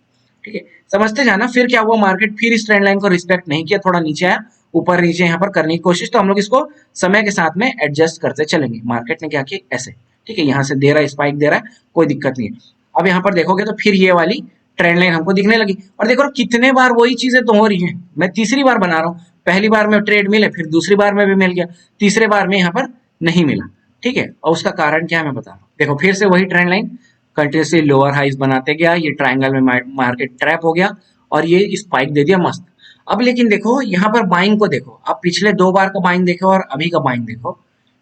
ठीक है, समझते जाना, फिर क्या हुआ, मार्केट फिर इस ट्रेंड लाइन को रिस्पेक्ट नहीं किया, थोड़ा नीचे आया, ऊपर नीचे यहाँ पर करने की कोशिश, तो हम लोग इसको समय के साथ में एडजस्ट करते चलेंगे। मार्केट ने क्या किया, ऐसे, ठीक है, यहाँ से दे रहा है, स्पाइक दे रहा है, कोई दिक्कत नहीं है। अब यहाँ पर देखोगे तो फिर ये वाली ट्रेंड लाइन हमको दिखने लगी, और देखो कितने बार वही चीजें तो हो रही हैं। मैं तीसरी बार बना रहा हूँ, पहली बार में ट्रेड मिले, फिर दूसरी बार में भी मिल गया, तीसरे बार में यहाँ पर नहीं मिला। ठीक है, और उसका कारण क्या है मैं बता रहा हूँ। देखो फिर से वही trend line continuously lower highs बनाते गया, ये ट्रायंगल में मार्केट ट्रैप हो गया और ये स्पाइक दे दिया मस्त। अब लेकिन देखो यहाँ पर बाइंग को देखो, आप पिछले 2 बार का बाइंग देखो और अभी का बाइंग देखो,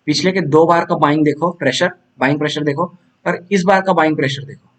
पिछले के 2 बार का बाइंग देखो, प्रेशर बाइंग प्रेशर देखो, और इस बार का बाइंग प्रेशर देखो।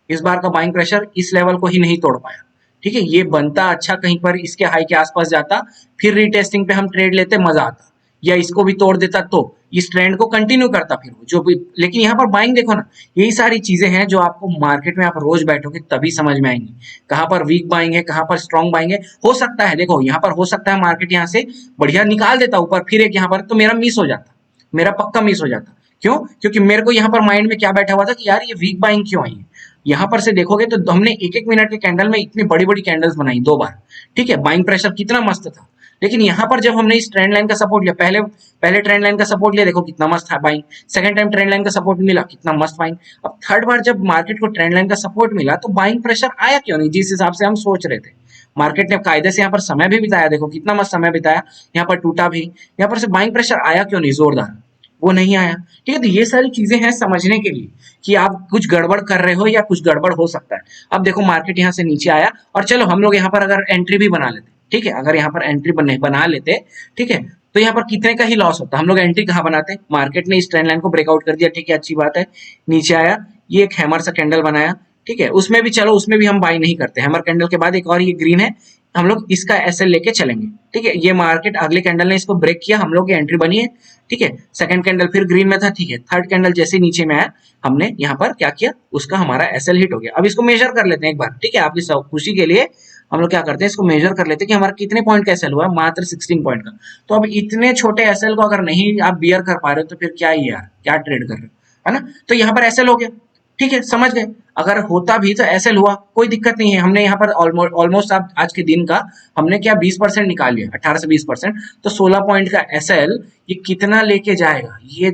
इस बार का बाइंग प्रेशर इस लेवल को ही नहीं तोड़ पाया। ठीक है, ये बनता अच्छा कहीं पर इसके हाई के आसपास जाता, फिर रीटेस्टिंग पे हम ट्रेड लेते, मजा आता, या इसको भी तोड़ देता तो इस ट्रेंड को कंटिन्यू करता फिर जो भी। लेकिन यहाँ पर बाइंग देखो ना, यही सारी चीजें हैं जो आपको मार्केट में आप रोज बैठोगे तभी समझ में आएंगी, कहाँ पर वीक बाइंग है, कहाँ पर स्ट्रॉन्ग बाइंग है। हो सकता है देखो यहाँ पर हो सकता है मार्केट यहाँ से बढ़िया निकाल देता ऊपर, फिर एक यहाँ पर तो मेरा मिस हो जाता, मेरा पक्का मिस हो जाता। क्यों? क्योंकि मेरे को यहाँ पर माइंड में क्या बैठा हुआ था कि यार ये वीक बाइंग क्यों आई है। यहाँ पर से देखोगे तो हमने एक एक मिनट के कैंडल में इतनी बड़ी बड़ी कैंडल्स बनाई 2 बार। ठीक है, बाइंग प्रेशर कितना मस्त था। लेकिन यहाँ पर जब हमने इस ट्रेंड लाइन का सपोर्ट लिया, पहले पहले ट्रेंड लाइन का सपोर्ट लिया, देखो कितना मस्त था buying, second time trend line का सपोर्ट मिला, कितना मस्त बाइंग। अब थर्ड बार जब मार्केट को ट्रेंड लाइन का सपोर्ट मिला तो बाइंग प्रेशर आया क्यों नहीं, जिस हिसाब से हम सोच रहे थे। मार्केट ने कायदे से यहाँ पर समय भी बिताया, देखो कितना मस्त समय बिताया, यहाँ पर टूटा भी, यहाँ पर से बाइंग प्रेशर आया क्यों नहीं जोरदार, वो नहीं आया। ठीक है, तो ये सारी चीजें हैं समझने के लिए कि आप कुछ गड़बड़ कर रहे हो या कुछ गड़बड़ हो सकता है। अब देखो मार्केट यहाँ से नीचे आया और चलो हम लोग यहाँ पर अगर एंट्री भी बना लेते, ठीक है, अगर यहाँ पर एंट्री बना लेते, ठीक है, तो यहाँ पर कितने का ही लॉस होता। हम लोग एंट्री कहाँ बनाते, मार्केट ने इस ट्रेंड लाइन को ब्रेकआउट कर दिया, ठीक है, अच्छी बात है, नीचे आया, ये एक हैमर सा कैंडल बनाया, ठीक है, उसमें भी चलो उसमें भी हम बाई नहीं करते, हैमर कैंडल के बाद एक और ये ग्रीन है, हम लोग इसका एसएल लेके चलेंगे। ठीक है, ये मार्केट अगले कैंडल ने इसको ब्रेक किया, हम लोग की एंट्री बनी है। ठीक है, सेकंड कैंडल फिर ग्रीन में था, ठीक है, थर्ड कैंडल जैसे नीचे में आया, हमने यहाँ पर क्या किया, उसका हमारा एसएल हिट हो गया। अब इसको मेजर कर लेते हैं एक बार, ठीक है, आपकी खुशी के लिए हम लोग क्या करते हैं, इसको मेजर कर लेते हैं कि हमारा कितने पॉइंट का एसएल हुआ है, मात्र 16 पॉइंट का। तो अब इतने छोटे एसएल को अगर नहीं आप बियर कर पा रहे हो तो फिर क्या ही यार, क्या ट्रेड कर रहे हो, है ना। तो यहाँ पर एसएल हो गया, ठीक है, समझ गए। अगर होता भी तो एसएल हुआ, कोई दिक्कत नहीं है, हमने यहाँ पर ऑलमोस्ट आज के दिन का हमने क्या 20% निकाल लिया, 18 से 20%, तो 16 पॉइंट का एसएल ये कितना लेके जाएगा, ये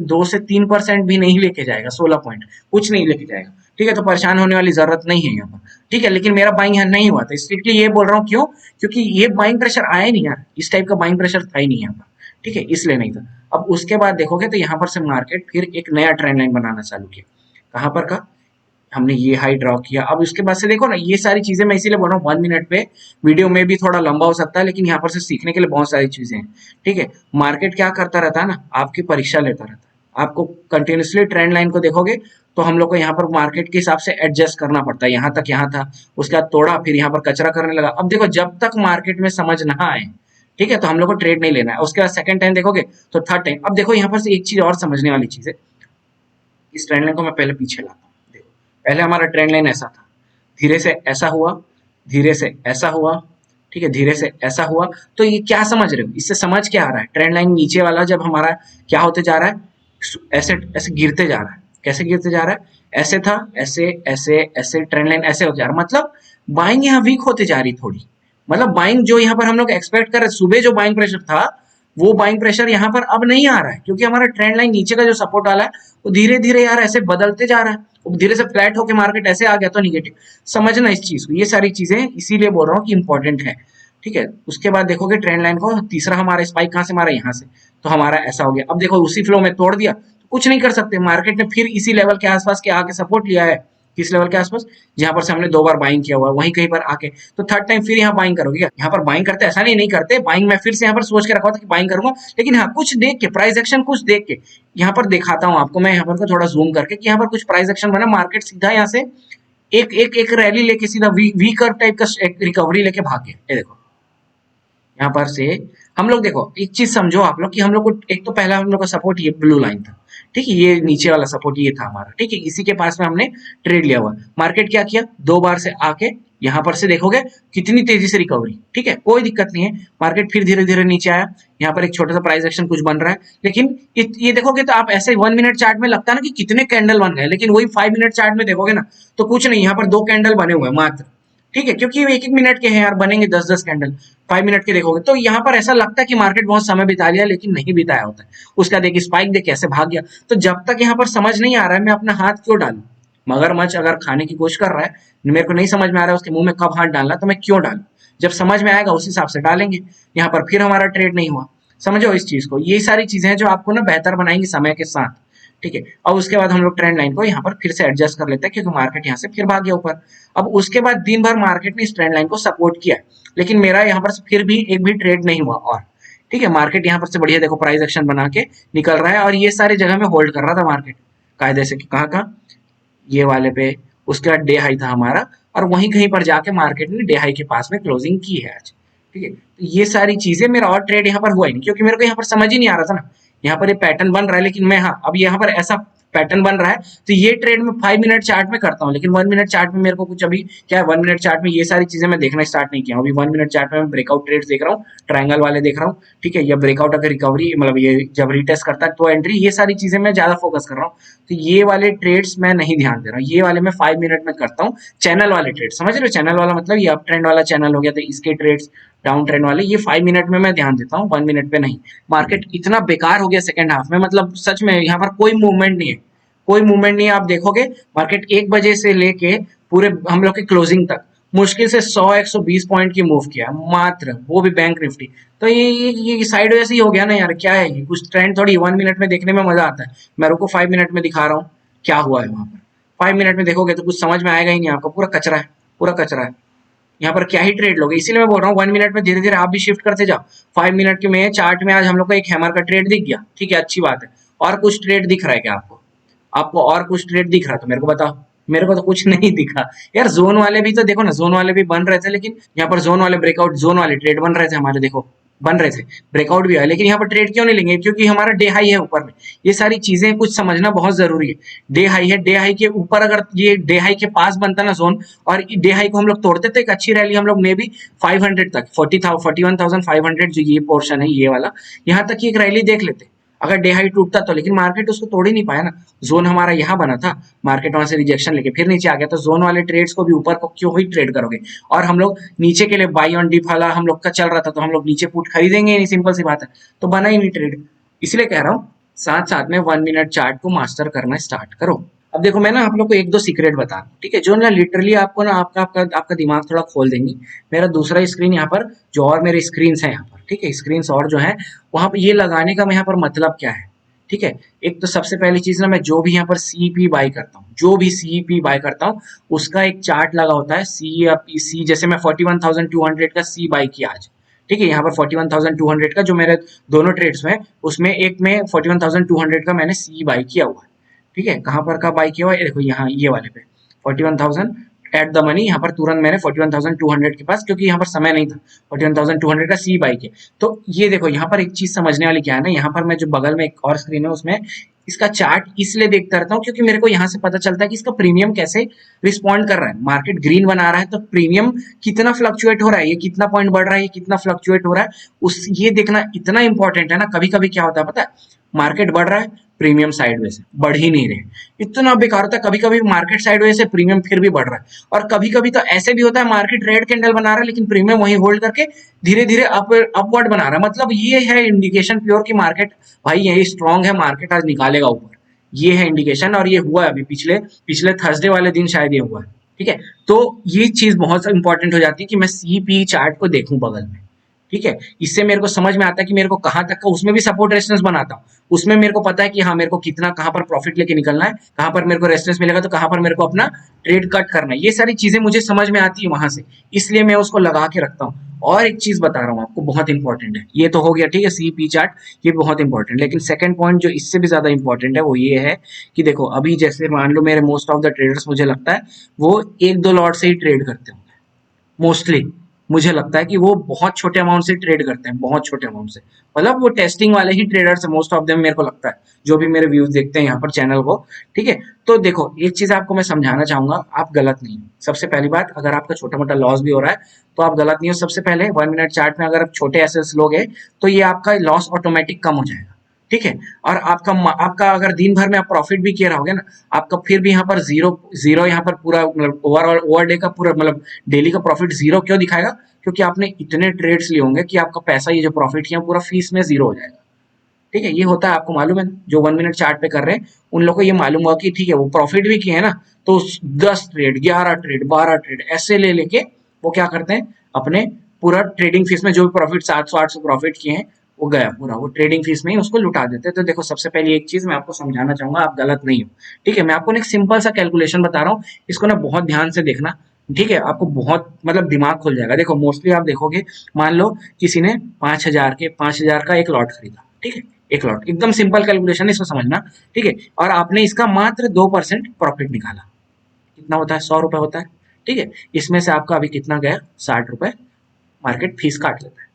2 से 3% भी नहीं लेके जाएगा, 16 पॉइंट कुछ नहीं लेके जाएगा। ठीक है, तो परेशान होने वाली जरूरत नहीं है यहाँ पर। ठीक है, लेकिन मेरा बाइंग यहाँ नहीं हुआ था, इसलिए ये बोल रहा हूँ, क्यों, क्योंकि ये बाइंग प्रेशर आया नहीं यार, इस टाइप का बाइंग प्रेशर था ही नहीं यहाँ पर। ठीक है, इसलिए नहीं था। अब उसके बाद देखोगे तो यहाँ पर से मार्केट फिर एक नया ट्रेंड लाइन बनाना चालू किया, कहाँ पर का, हमने ये हाई ड्रॉ किया। अब उसके बाद से देखो ना, ये सारी चीजें मैं इसीलिए बोल रहा हूँ 1 मिनट पे वीडियो में भी थोड़ा लंबा हो सकता है, लेकिन यहाँ पर से सीखने के लिए बहुत सारी चीजें हैं। ठीक है, मार्केट क्या करता रहता है ना, आपकी परीक्षा लेता रहता है, आपको कंटिन्यूसली ट्रेंड लाइन को देखोगे तो हम लोग को यहाँ पर मार्केट के हिसाब से एडजस्ट करना पड़ता है। यहाँ तक यहाँ था, उसके बाद तोड़ा, फिर यहाँ पर कचरा करने लगा। अब देखो जब तक मार्केट में समझ ना आए, ठीक है, तो हम लोग को ट्रेड नहीं लेना है। उसके बाद सेकंड टाइम देखोगे तो थर्ड टाइम। अब देखो यहाँ पर से एक चीज और समझने वाली चीज है, इस ट्रेंड लाइन को मैं पहले पीछे लाता हूँ। देखो पहले हमारा ट्रेंड लाइन ऐसा था, धीरे से ऐसा हुआ, धीरे से ऐसा हुआ, ठीक है, धीरे से ऐसा हुआ। तो ये क्या समझ रहे हो, इससे समझ क्या आ रहा है, ट्रेंड लाइन नीचे वाला जब हमारा क्या होते जा रहा है, ऐसे ऐसे गिरते जा रहा है। कैसे गिरते जा रहा है, ऐसे था, ऐसे ऐसे ऐसे ट्रेंड लाइन ऐसे होते जा रहा है, मतलब बाइंग यहाँ वीक होते जा रही थोड़ी। मतलब बाइंग जो यहाँ पर हम लोग एक्सपेक्ट कर रहे, सुबह जो बाइंग प्रेशर था वो बाइंग प्रेशर यहाँ पर अब नहीं आ रहा है, क्योंकि हमारा ट्रेंड लाइन नीचे का जो सपोर्ट वाला है वो धीरे धीरे यार ऐसे बदलते जा रहा है, वो धीरे से फ्लैट होकर मार्केट ऐसे आ गया तो निगेटिव। समझना इस चीज को, ये सारी चीजें इसीलिए बोल रहा हूँ कि इंपॉर्टेंट है। ठीक है, उसके बाद देखोगे ट्रेंड लाइन को, तीसरा हमारा स्पाइक कहाँ से मारा, यहाँ से, तो हमारा ऐसा हो गया। अब देखो उसी फ्लो में तोड़ दिया, तो कुछ नहीं कर सकते, मार्केट ने फिर इसी लेवल के आसपास के आके सपोर्ट लिया है। किस लेवल के आसपास, जहां पर से हमने 2 बार बाइंग किया हुआ है, वहीं कहीं पर आके तो थर्ड टाइम फिर यहाँ बाइंग करोगे क्या, यहाँ पर बाइंग करते ऐसा नहीं करते, बाइंग मैं फिर से यहाँ पर सोच के रखा था कि बाइंग करूंगा, लेकिन हाँ कुछ देख के प्राइस एक्शन कुछ देख के यहाँ पर दिखाता हूँ आपको मैं, यहाँ पर थोड़ा जूम करके कि यहाँ पर कुछ प्राइस एक्शन बना, मार्केट सीधा यहाँ से एक रैली लेके सीधा वी कर्व टाइप का एक रिकवरी लेके भाग गया। ये देखो यहाँ पर से हम लोग, देखो एक चीज समझो आप लोग कि हम लोग को एक तो पहला हम लोग का सपोर्ट ये ब्लू लाइन था, ठीक है, ये नीचे वाला सपोर्ट ये था हमारा, ठीक है, इसी के पास में हमने ट्रेड लिया हुआ। मार्केट क्या किया, 2 बार से आके यहाँ पर से देखोगे कितनी तेजी से रिकवरी, ठीक है, कोई दिक्कत नहीं है। मार्केट फिर धीरे धीरे नीचे आया, यहाँ पर एक छोटा सा प्राइस एक्शन कुछ बन रहा है, लेकिन ये देखोगे तो आप ऐसे 1 मिनट चार्ट में लगता है ना कि कितने कैंडल बन गए, लेकिन वही 5 मिनट चार्ट में देखोगे ना तो कुछ नहीं, यहाँ पर 2 कैंडल बने हुए हैं मात्र, ठीक है, क्योंकि ये 1-1 मिनट के हैं यार, बनेंगे 10-10 कैंडल 5 मिनट के देखोगे तो यहाँ पर ऐसा लगता है कि मार्केट बहुत समय बिता लिया, लेकिन नहीं बिताया होता है। उसका देखिए स्पाइक देख कैसे भाग गया। तो जब तक यहाँ पर समझ नहीं आ रहा है मैं अपना हाथ क्यों डालूं, मगरमच्छ अगर खाने की कोशिश कर रहा है, मेरे को नहीं समझ में आ रहा है उसके मुंह में कब हाथ डालना, तो मैं क्यों डालूं, जब समझ में आएगा उस हिसाब से डालेंगे। यहाँ पर फिर हमारा ट्रेड नहीं हुआ, समझो इस चीज को, ये सारी चीजें हैं जो आपको ना बेहतर बनाएंगी समय के साथ, ठीक है। और उसके बाद हम लोग ट्रेंड लाइन को यहाँ पर फिर से एडजस्ट कर लेते हैं क्योंकि मार्केट यहाँ से फिर भाग गया ऊपर। अब उसके बाद दिन भर मार्केट ने इस ट्रेंड लाइन को सपोर्ट किया, लेकिन मेरा यहाँ पर फिर भी एक भी ट्रेड नहीं हुआ, और ठीक है मार्केट यहाँ पर से बढ़िया देखो प्राइस एक्शन बना के निकल रहा है, और ये सारी जगह में होल्ड कर रहा था मार्केट कायदे से, कहाँ कहाँ, ये वाले पे। उसके बाद डे हाई था हमारा, और वहीं कहीं पर जाके मार्केट ने डे हाई के पास में क्लोजिंग की है आज, ठीक है। तो ये सारी चीजें, मेरा और ट्रेड यहाँ पर हुआ ही नहीं क्योंकि मेरे को यहाँ पर समझ ही नहीं आ रहा था ना, यहाँ पर ये पैटर्न बन रहा है, लेकिन मैं, हाँ अब यहाँ पर ऐसा पैटर्न बन रहा है तो ये ट्रेड में 5 मिनट चार्ट में करता हूँ, लेकिन 1 मिनट चार्ट में मेरे को कुछ अभी क्या है, 1 मिनट चार्ट में ये सारी चीजें मैं देखना स्टार्ट नहीं किया हूँ अभी। 1 मिनट चार्ट में मैं ब्रेकआउट ट्रेड्स देख रहा हूँ, ट्रायंगल वाले देख रहा हूँ, ठीक है। या ब्रेकआउट अगर रिकवरी मतलब ये जब रीटेस्ट करता है तो एंट्री, ये सारी चीजें मैं ज्यादा फोकस कर रहा हूँ। तो ये वाले ट्रेड्स मैं नहीं ध्यान दे रहा हूँ, ये वाले मैं 5 मिनट में करता हूँ। चैनल वाले ट्रेड, समझ रहे हो, चैनल वाला मतलब ये अप ट्रेंड वाला चैनल हो गया, तो इसके ट्रेड्स डाउन ट्रेंड वाले ये 5 मिनट में मैं ध्यान देता हूँ, 1 मिनट पे नहीं। मार्केट इतना बेकार हो गया सेकंड हाफ में, मतलब सच में यहाँ पर कोई मूवमेंट नहीं है, कोई मूवमेंट नहीं है। आप देखोगे मार्केट 1 बजे से लेके पूरे हम लोग के क्लोजिंग तक मुश्किल से 100-120 पॉइंट की मूव किया मात्र, वो भी बैंक निफ्टी। तो ये साइड वैसे ही हो गया ना यार, क्या है ये, कुछ ट्रेंड थोड़ी 1 मिनट में देखने में मजा आता है। मैं रुको 5 मिनट में दिखा रहा हूँ क्या हुआ है वहां पर। 5 मिनट में देखोगे तो कुछ समझ में आएगा ही नहीं आपको, पूरा कचरा है, पूरा कचरा है। यहाँ पर क्या ही ट्रेड लोगे, इसीलिए मैं बोल रहा हूँ 1 मिनट में धीरे धीरे आप भी शिफ्ट करते जाओ। 5 मिनट के में चार्ट में आज हम लोग को एक हैमर का ट्रेड दिख गया, ठीक है, अच्छी बात है। और कुछ ट्रेड दिख रहा है क्या आपको? आपको और कुछ ट्रेड दिख रहा तो मेरे को बताओ, मेरे को तो कुछ नहीं दिखा यार। जोन वाले भी तो देखो ना, जोन वाले भी बन रहे थे, लेकिन यहाँ पर जोन वाले ब्रेकआउट, जोन वाले ट्रेड बन रहे थे हमारे, देखो बन रहे थे, ब्रेकआउट भी है, लेकिन यहाँ पर ट्रेड क्यों नहीं लेंगे? क्योंकि हमारा डे हाई है ऊपर में। ये सारी चीजें कुछ समझना बहुत जरूरी है। डे हाई है, डे हाई के ऊपर अगर ये डे हाई के पास बनता ना जोन, और डे हाई को हम लोग तोड़ते थे, एक अच्छी रैली हम लोग मे भी 500 तक, 41,500 जो ये पोर्शन है ये वाला, यहाँ तक की एक रैली देख लेते अगर डे हाई टूटता तो। लेकिन मार्केट उसको तोड़ ही नहीं पाया ना, जोन हमारा यहाँ बना था, मार्केट वहां से रिजेक्शन लेके फिर नीचे आ गया। तो जोन वाले ट्रेड्स को भी ऊपर को क्यों ही ट्रेड करोगे? और हम लोग नीचे के लिए बाई ऑन डिप वाला हम लोग का चल रहा था, तो हम लोग नीचे पुट खरीदेंगे नहीं, सिंपल सी बात है। तो बना ही नहीं ट्रेड, इसलिए कह रहा हूँ साथ साथ में 1 मिनट चार्ट को मास्टर करना स्टार्ट करो। अब देखो मैं ना आप लोग को 1-2 सीक्रेट बता दूं, ठीक है, जो ना लिटरली आपको ना आपका दिमाग थोड़ा खोल देंगी। मेरा दूसरा स्क्रीन यहाँ पर, जो और मेरे स्क्रीन है यहाँ पर, ठीक है, स्क्रीन और जो है वहां पर ये लगाने का मैं यहाँ पर मतलब क्या है, ठीक है। एक तो सबसे पहली चीज ना, मैं जो भी यहाँ पर सीपी बाय करता हूँ, जो भी सीपी बाय करता हूँ उसका एक चार्ट लगा होता है, सी या पीसी। जैसे मैं 41,200 का सी बाय किया आज, ठीक है, यहाँ पर 41,200 का जो मेरे दोनों ट्रेड्स में, उसमें एक में 41,200 का मैंने सी बाय किया हुआ है, ठीक है। कहाँ पर का बाय किया हुआ है, देखो यहाँ ये वाले पे 41,000 एट द मनी, यहाँ पर तुरंत मैंने 41,200 के पास, क्योंकि यहाँ पर समय नहीं था, 41,200 का सी बाई के। तो ये देखो यहाँ पर एक चीज समझने वाली क्या है ना, यहाँ पर मैं जो बगल में एक और स्क्रीन है उसमें इसका चार्ट इसलिए देखता रहता हूँ क्योंकि मेरे को यहाँ से पता चलता है कि इसका प्रीमियम कैसे रिस्पॉन्ड कर रहा है। मार्केट ग्रीन बना रहा है तो प्रीमियम कितना फ्लक्चुएट हो रहा है, ये कितना पॉइंट बढ़ रहा है, ये कितना फ्लक्चुएट हो रहा है, उस ये देखना इतना इंपॉर्टेंट है ना। कभी कभी क्या होता है पता है, मार्केट बढ़ रहा है, प्रीमियम साइडवेज बढ़ ही नहीं रहे, इतना बेकार होता है। कभी कभी मार्केट साइडवेज से प्रीमियम फिर भी बढ़ रहा है, और कभी कभी तो ऐसे भी होता है मार्केट रेड कैंडल बना रहा है लेकिन प्रीमियम वहीं होल्ड करके धीरे धीरे अपवर्ड बना रहा है। मतलब ये है इंडिकेशन प्योर की मार्केट भाई यही स्ट्रांग है, मार्केट आज निकालेगा ऊपर, ये है इंडिकेशन। और ये हुआ है अभी पिछले थर्सडे वाले दिन शायद ये हुआ है, ठीक है। तो ये चीज बहुत इंपॉर्टेंट हो जाती है कि मैं सीपी चार्ट को देखूं बगल में, ठीक है। इससे मेरे को समझ में आता है कि मेरे को कहां तक का, उसमें भी सपोर्ट रेजिस्टेंस बनाता हूँ, उसमें मेरे को पता है कि हाँ मेरे को कितना कहां पर प्रॉफिट लेके निकलना है, कहां पर मेरे को रेजिस्टेंस मिलेगा तो कहां पर मेरे को अपना ट्रेड कट करना है। ये सारी चीजें मुझे समझ में आती है वहां से, इसलिए मैं उसको लगा के रखता हूँ। और एक चीज बता रहा हूँ आपको, बहुत इंपॉर्टेंट है, ये तो हो गया ठीक है सीपी चार्ट, ये बहुत इंपॉर्टेंट। लेकिन सेकंड पॉइंट जो इससे भी ज्यादा इंपॉर्टेंट है वो ये है कि देखो अभी जैसे मान लो मेरे मोस्ट ऑफ द ट्रेडर्स मुझे लगता है वो 1-2 लॉट से ही ट्रेड करते होंगे मोस्टली। मुझे लगता है कि वो बहुत छोटे अमाउंट से ट्रेड करते हैं, बहुत छोटे अमाउंट से, मतलब वो टेस्टिंग वाले ही ट्रेडर्स है मोस्ट ऑफ देम, मेरे को लगता है जो भी मेरे व्यूज देखते हैं यहाँ पर चैनल को, ठीक है। तो देखो एक चीज आपको मैं समझाना चाहूंगा, आप गलत नहीं हो। सबसे पहली बात, अगर आपका छोटा मोटा लॉस भी हो रहा है तो आप गलत नहीं हो। सबसे पहले 1 मिनट चार्ट में अगर आप छोटे एसेट्स लोगे तो ये आपका लॉस ऑटोमेटिक कम हो जाएगा, ठीक है। और आपका अगर दिन भर में आप प्रॉफिट भी किए रहोगे ना, आपका फिर भी यहाँ पर जीरो यहाँ पर पूरा मतलब ओवर डे का पूरा मतलब डेली का प्रॉफिट जीरो क्यों दिखाएगा? क्योंकि आपने इतने ट्रेड्स लिए होंगे कि आपका पैसा ये जो प्रॉफिट किया पूरा फीस में जीरो हो जाएगा, ठीक है। ये होता है, आपको मालूम है, जो 1 मिनट चार्ट पे कर रहे हैं उन लोगों को ये मालूम होगा कि ठीक है वो प्रॉफिट भी किए हैं ना, तो 10 ट्रेड 11 ट्रेड 12 ट्रेड ऐसे लेके वो क्या करते हैं, अपने पूरा ट्रेडिंग फीस में जो भी प्रॉफिट 700-800 प्रॉफिट किए हैं वो गया पूरा, वो ट्रेडिंग फीस में ही उसको लुटा देते हैं। तो देखो सबसे पहले एक चीज मैं आपको समझाना चाहूंगा, आप गलत नहीं हो, ठीक है। मैं आपको एक सिंपल सा कैलकुलेशन बता रहा हूँ, इसको ना बहुत ध्यान से देखना, ठीक है। आपको बहुत मतलब दिमाग खुल जाएगा। देखो मोस्टली आप देखोगे, मान लो किसी ने 5,000 का एक लॉट खरीदा, ठीक है, एक लॉट, एकदम सिंपल कैलकुलेशन है, इसको समझना, ठीक है। और आपने इसका मात्र 2% प्रॉफिट निकाला, कितना होता है, 100 रुपए होता है, ठीक है। इसमें से आपका अभी कितना गया, 60 रुपए मार्केट फीस काट लेता है,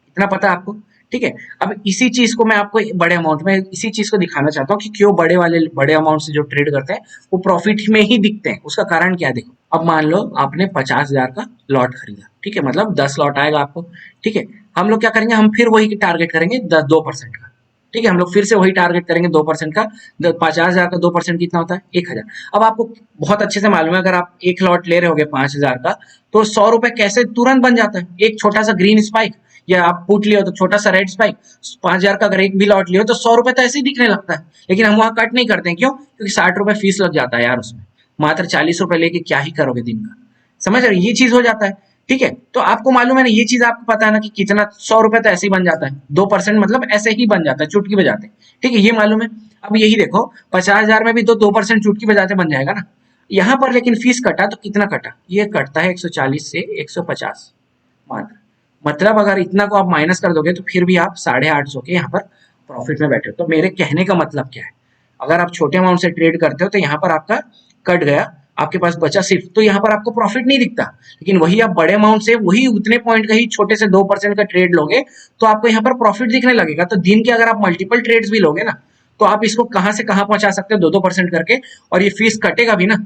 इतना पता है आपको, ठीक है। अब इसी चीज को मैं आपको बड़े अमाउंट में इसी चीज को दिखाना चाहता हूँ कि क्यों बड़े अमाउंट से जो ट्रेड करते हैं वो प्रॉफिट में ही दिखते हैं। उसका कारण क्या है, देखो अब मान लो आपने 50,000 का लॉट खरीदा, ठीक है, मतलब 10 लॉट आएगा आपको, ठीक है। हम लोग क्या करेंगे, हम फिर वही टारगेट करेंगे 2% का, ठीक है। हम लोग फिर से वही टारगेट करेंगे 2% का। 50,000 का 2% कितना होता है, 1,000। अब आपको बहुत अच्छे से मालूम है, अगर आप एक लॉट ले रहे होगे 5,000 का, तो 100 रुपए कैसे तुरंत बन जाता है, एक छोटा सा ग्रीन स्पाइक, या आप पुट लियो तो छोटा सा रेड स्पाइक, 5,000 का अगर एक भी लॉट लियो तो 100 रुपए तो ऐसे ही दिखने लगता है। लेकिन हम वहां कट नहीं करते हैं, क्यों, क्योंकि 60 रुपए फीस लग जाता है यार उसमें, मात्र 40 रुपए लेके क्या ही करोगे दिन का, समझ रहे हो, ये चीज हो जाता है, ठीक है। तो आपको मालूम है ना, ये चीज आपको पता है ना कि कितना 100 रुपए तो ऐसे ही बन जाता है, 2% मतलब ऐसे ही बन जाता है, चुटकी बजाते, ठीक है, ये मालूम है। अब यही देखो 50,000 में भी तो 2% चुटकी बजाते बन जाएगा ना, यहाँ पर लेकिन फीस कटा तो कितना कटा, ये कटता है 140 से 150 मात्र, मतलब अगर इतना को आप माइनस कर दोगे तो फिर भी आप 850 के यहाँ पर प्रॉफिट में बैठे हो। तो मेरे कहने का मतलब क्या है, अगर आप छोटे अमाउंट से ट्रेड करते हो तो यहाँ पर आपका कट गया, आपके पास बचा सिर्फ, तो यहाँ पर आपको प्रॉफिट नहीं दिखता। लेकिन वही आप बड़े अमाउंट से वही उतने पॉइंट का ही छोटे से 2% का ट्रेड लोगे तो आपको यहाँ पर प्रॉफिट दिखने लगेगा। तो दिन के अगर आप मल्टीपल ट्रेड्स भी लोगे ना, तो आप इसको कहाँ से कहाँ पहुंचा सकते हो, 2% करके, और ये फीस कटेगा भी ना,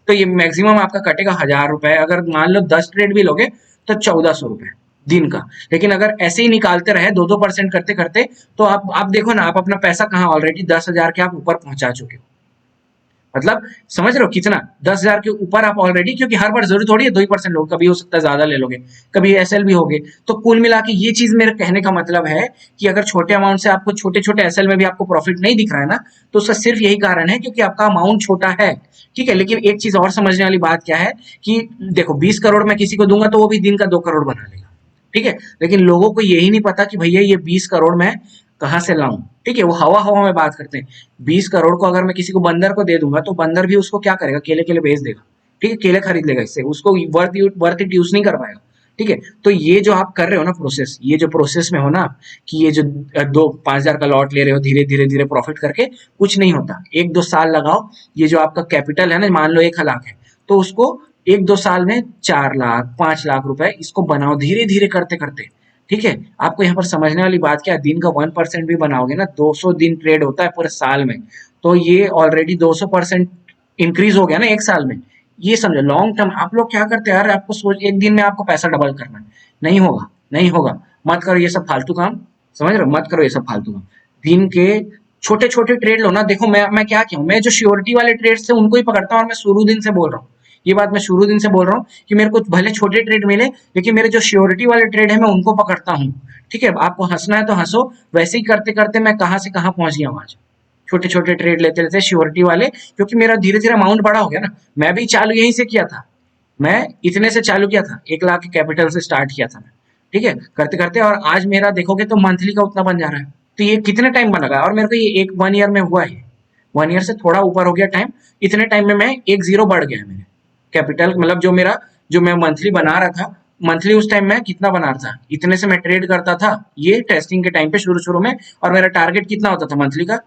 तो ये मैक्सिमम आपका कटेगा 1,000 रुपए। अगर मान लो 10 ट्रेड भी लोगे तो 1,400 रुपए दिन का। लेकिन अगर ऐसे ही निकालते रहे 2% करते करते, तो आप देखो ना, आप अपना पैसा कहाँ, ऑलरेडी 10,000 के आप ऊपर पहुंचा चुके हो। मतलब समझ रहे हो कितना, 10,000 के ऊपर आप ऑलरेडी, क्योंकि हर बार जरूरी थोड़ी है 2% लोगे, कभी हो सकता है ज्यादा ले लोगे, कभी एसएल भी होगे। तो कुल मिला के ये चीज मेरे कहने का मतलब है कि अगर छोटे अमाउंट से आपको छोटे छोटे एसएल में भी आपको प्रॉफिट नहीं दिख रहा है ना, तो उसका सिर्फ यही कारण है क्योंकि आपका अमाउंट छोटा है, ठीक है। लेकिन एक चीज और समझने वाली बात क्या है कि देखो 20 करोड़ मैं किसी को दूंगा तो वो भी दिन का 2 करोड़ बना लेगा, ठीक है। लेकिन लोगों को यही नहीं पता कि भैया ये 20 करोड़ मैं कहाँ से लाऊं, ठीक है। वो हवा हवा में बात करते हैं। 20 करोड़ को अगर मैं किसी को बंदर को दे दूंगा तो बंदर भी उसको क्या करेगा, केले केले बेच देगा, ठीक है, केले खरीद लेगा, इससे उसको वर्थ इट यूज नहीं कर पाएगा, ठीक है। तो ये जो आप कर रहे हो ना प्रोसेस, ये जो प्रोसेस में हो ना, कि ये जो 5,000 का लॉट ले रहे हो धीरे धीरे धीरे प्रॉफिट करके, कुछ नहीं होता, 1-2 साल लगाओ। ये जो आपका कैपिटल है ना, मान लो 1,00,000 है, तो उसको 1-2 साल में 4 लाख 5 लाख रुपए इसको बनाओ धीरे धीरे करते करते, ठीक है। आपको यहाँ पर समझने वाली बात क्या है, दिन का 1% भी बनाओगे ना, 200 दिन ट्रेड होता है पूरे साल में, तो ये ऑलरेडी 200% इंक्रीज हो गया ना एक साल में। ये समझो लॉन्ग टर्म। आप लोग क्या करते हैं यार, आपको सोच एक दिन में आपको पैसा डबल करना है, नहीं होगा, नहीं होगा, मत करो ये सब फालतू काम, समझ रहे हो, मत करो ये सब फालतू काम। दिन के छोटे छोटे ट्रेड लो ना। देखो मैं क्या कहूँ, मैं जो श्योरिटी वाले ट्रेड्स थे उनको ही पकड़ता हूँ, और मैं शुरू दिन से बोल रहा हूँ, ये बात मैं शुरू दिन से बोल रहा हूँ कि मेरे को भले छोटे ट्रेड मिले, लेकिन मेरे जो श्योरिटी वाले ट्रेड है मैं उनको पकड़ता हूँ, ठीक है। आपको हंसना है तो हंसो, वैसे ही करते करते मैं कहाँ से कहाँ पहुंच गया आज, छोटे छोटे ट्रेड लेते लेते श्योरिटी वाले, क्योंकि मेरा धीरे धीरे अमाउंट बड़ा हो गया ना। मैं भी चालू यहीं से किया था, मैं इतने से चालू किया था, 1 लाख के कैपिटल से स्टार्ट किया था मैं, ठीक है, करते करते, और आज मेरा देखोगे तो मंथली का उतना बन जा रहा है। तो ये कितने टाइम बन लगा, और मेरे को ये 1 ईयर में हुआ है, 1 ईयर से थोड़ा ऊपर हो गया टाइम। इतने टाइम में मैं 1 0 बढ़ गया है मेरे कैपिटल, मतलब जो मैं मंथली बना रहा था, मंथली उस टाइम में कितना बना रहा था, इतने से मैं ट्रेड करता था ये टेस्टिंग के टाइम पे शुरू शुरू में, और मेरा टारगेट कितना होता था मंथली का,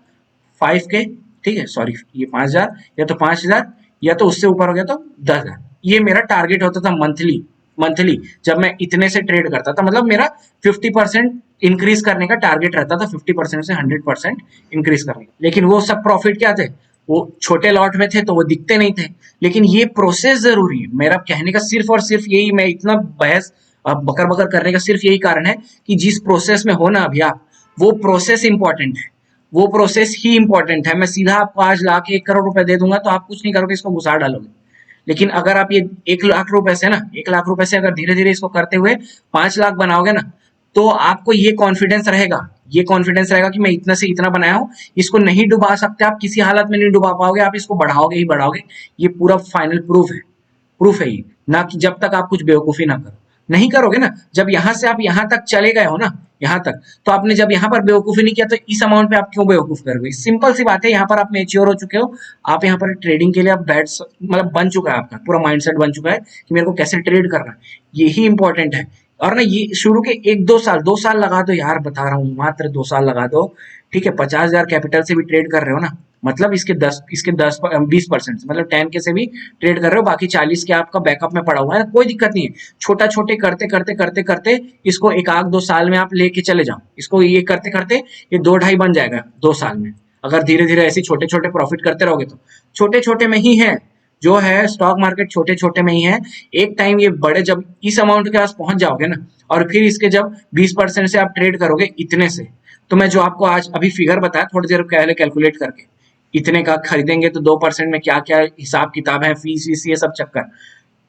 5K, ठीक है, सॉरी, ये 5,000 या तो 5,000 या तो उससे ऊपर हो गया तो 10,000, ये मेरा टारगेट होता था मंथली। मंथली जब मैं इतने से ट्रेड करता था, मतलब मेरा 50% इंक्रीज करने का टारगेट रहता था, 50% से 100% इंक्रीज करने का। लेकिन वो सब प्रॉफिट क्या थे, वो छोटे लॉट में थे तो वो दिखते नहीं थे। लेकिन ये प्रोसेस जरूरी है। मेरा कहने का सिर्फ और सिर्फ यही, मैं इतना बहस बकर बकर करने का सिर्फ यही कारण है कि जिस प्रोसेस में हो ना अभी आप, वो प्रोसेस इंपॉर्टेंट है, वो प्रोसेस ही इंपॉर्टेंट है। मैं सीधा आपको आज ला के 1 करोड़ रुपए दे दूंगा तो आप कुछ नहीं करोगे, इसको घुसा डालोगे। लेकिन अगर आप ये 1 लाख रुपए से ना, 1 लाख रुपए से अगर धीरे धीरे इसको करते हुए 5 लाख बनाओगे ना, तो आपको ये कॉन्फिडेंस रहेगा, ये कॉन्फिडेंस रहेगा कि मैं इतना से इतना बनाया हूं, इसको नहीं डुबा सकते आप, किसी हालत में नहीं डुबा पाओगे आप, इसको बढ़ाओगे ही बढ़ाओगे। ये पूरा फाइनल प्रूफ है, प्रूफ है ये, ना कि जब तक आप कुछ बेवकूफी ना करो। नहीं करोगे ना, जब यहाँ से आप यहाँ तक चले गए हो ना, यहाँ तक, तो आपने जब यहाँ पर बेवकूफी नहीं किया तो इस अमाउंट पे आप क्यों बेवकूफ करोगे? सिंपल सी बात है, यहाँ पर आप मेच्योर हो चुके हो, आप यहाँ पर ट्रेडिंग के लिए आप बैठ मतलब बन चुका है, आपका पूरा माइंडसेट बन चुका है कि मेरे को कैसे ट्रेड करना है, यही इंपॉर्टेंट है। और ना ये शुरू के 1-2 साल लगा दो यार, बता रहा हूँ, मात्र 2 साल लगा दो, ठीक है। 50,000 कैपिटल से भी ट्रेड कर रहे हो ना, मतलब इसके 20% मतलब 10 के से भी ट्रेड कर रहे हो, बाकी 40 के आपका बैकअप में पड़ा हुआ है, कोई दिक्कत नहीं है। छोटा छोटे करते करते करते करते इसको 1-2 साल में आप लेके चले जाओ, इसको ये करते करते ये 2-2.5 बन जाएगा 2 साल में, अगर धीरे धीरे ऐसे छोटे छोटे प्रॉफिट करते रहोगे तो। छोटे छोटे में ही है जो है स्टॉक मार्केट, छोटे छोटे में ही है। एक टाइम ये बड़े जब इस अमाउंट के पास पहुंच जाओगे ना, और फिर इसके जब 20% से आप ट्रेड करोगे इतने से, तो मैं जो आपको आज अभी फिगर बताया थोड़ी देर पहले कैलकुलेट करके, इतने का खरीदेंगे तो 2% में क्या क्या हिसाब किताब है, फीस वीस, ये सब चक्कर,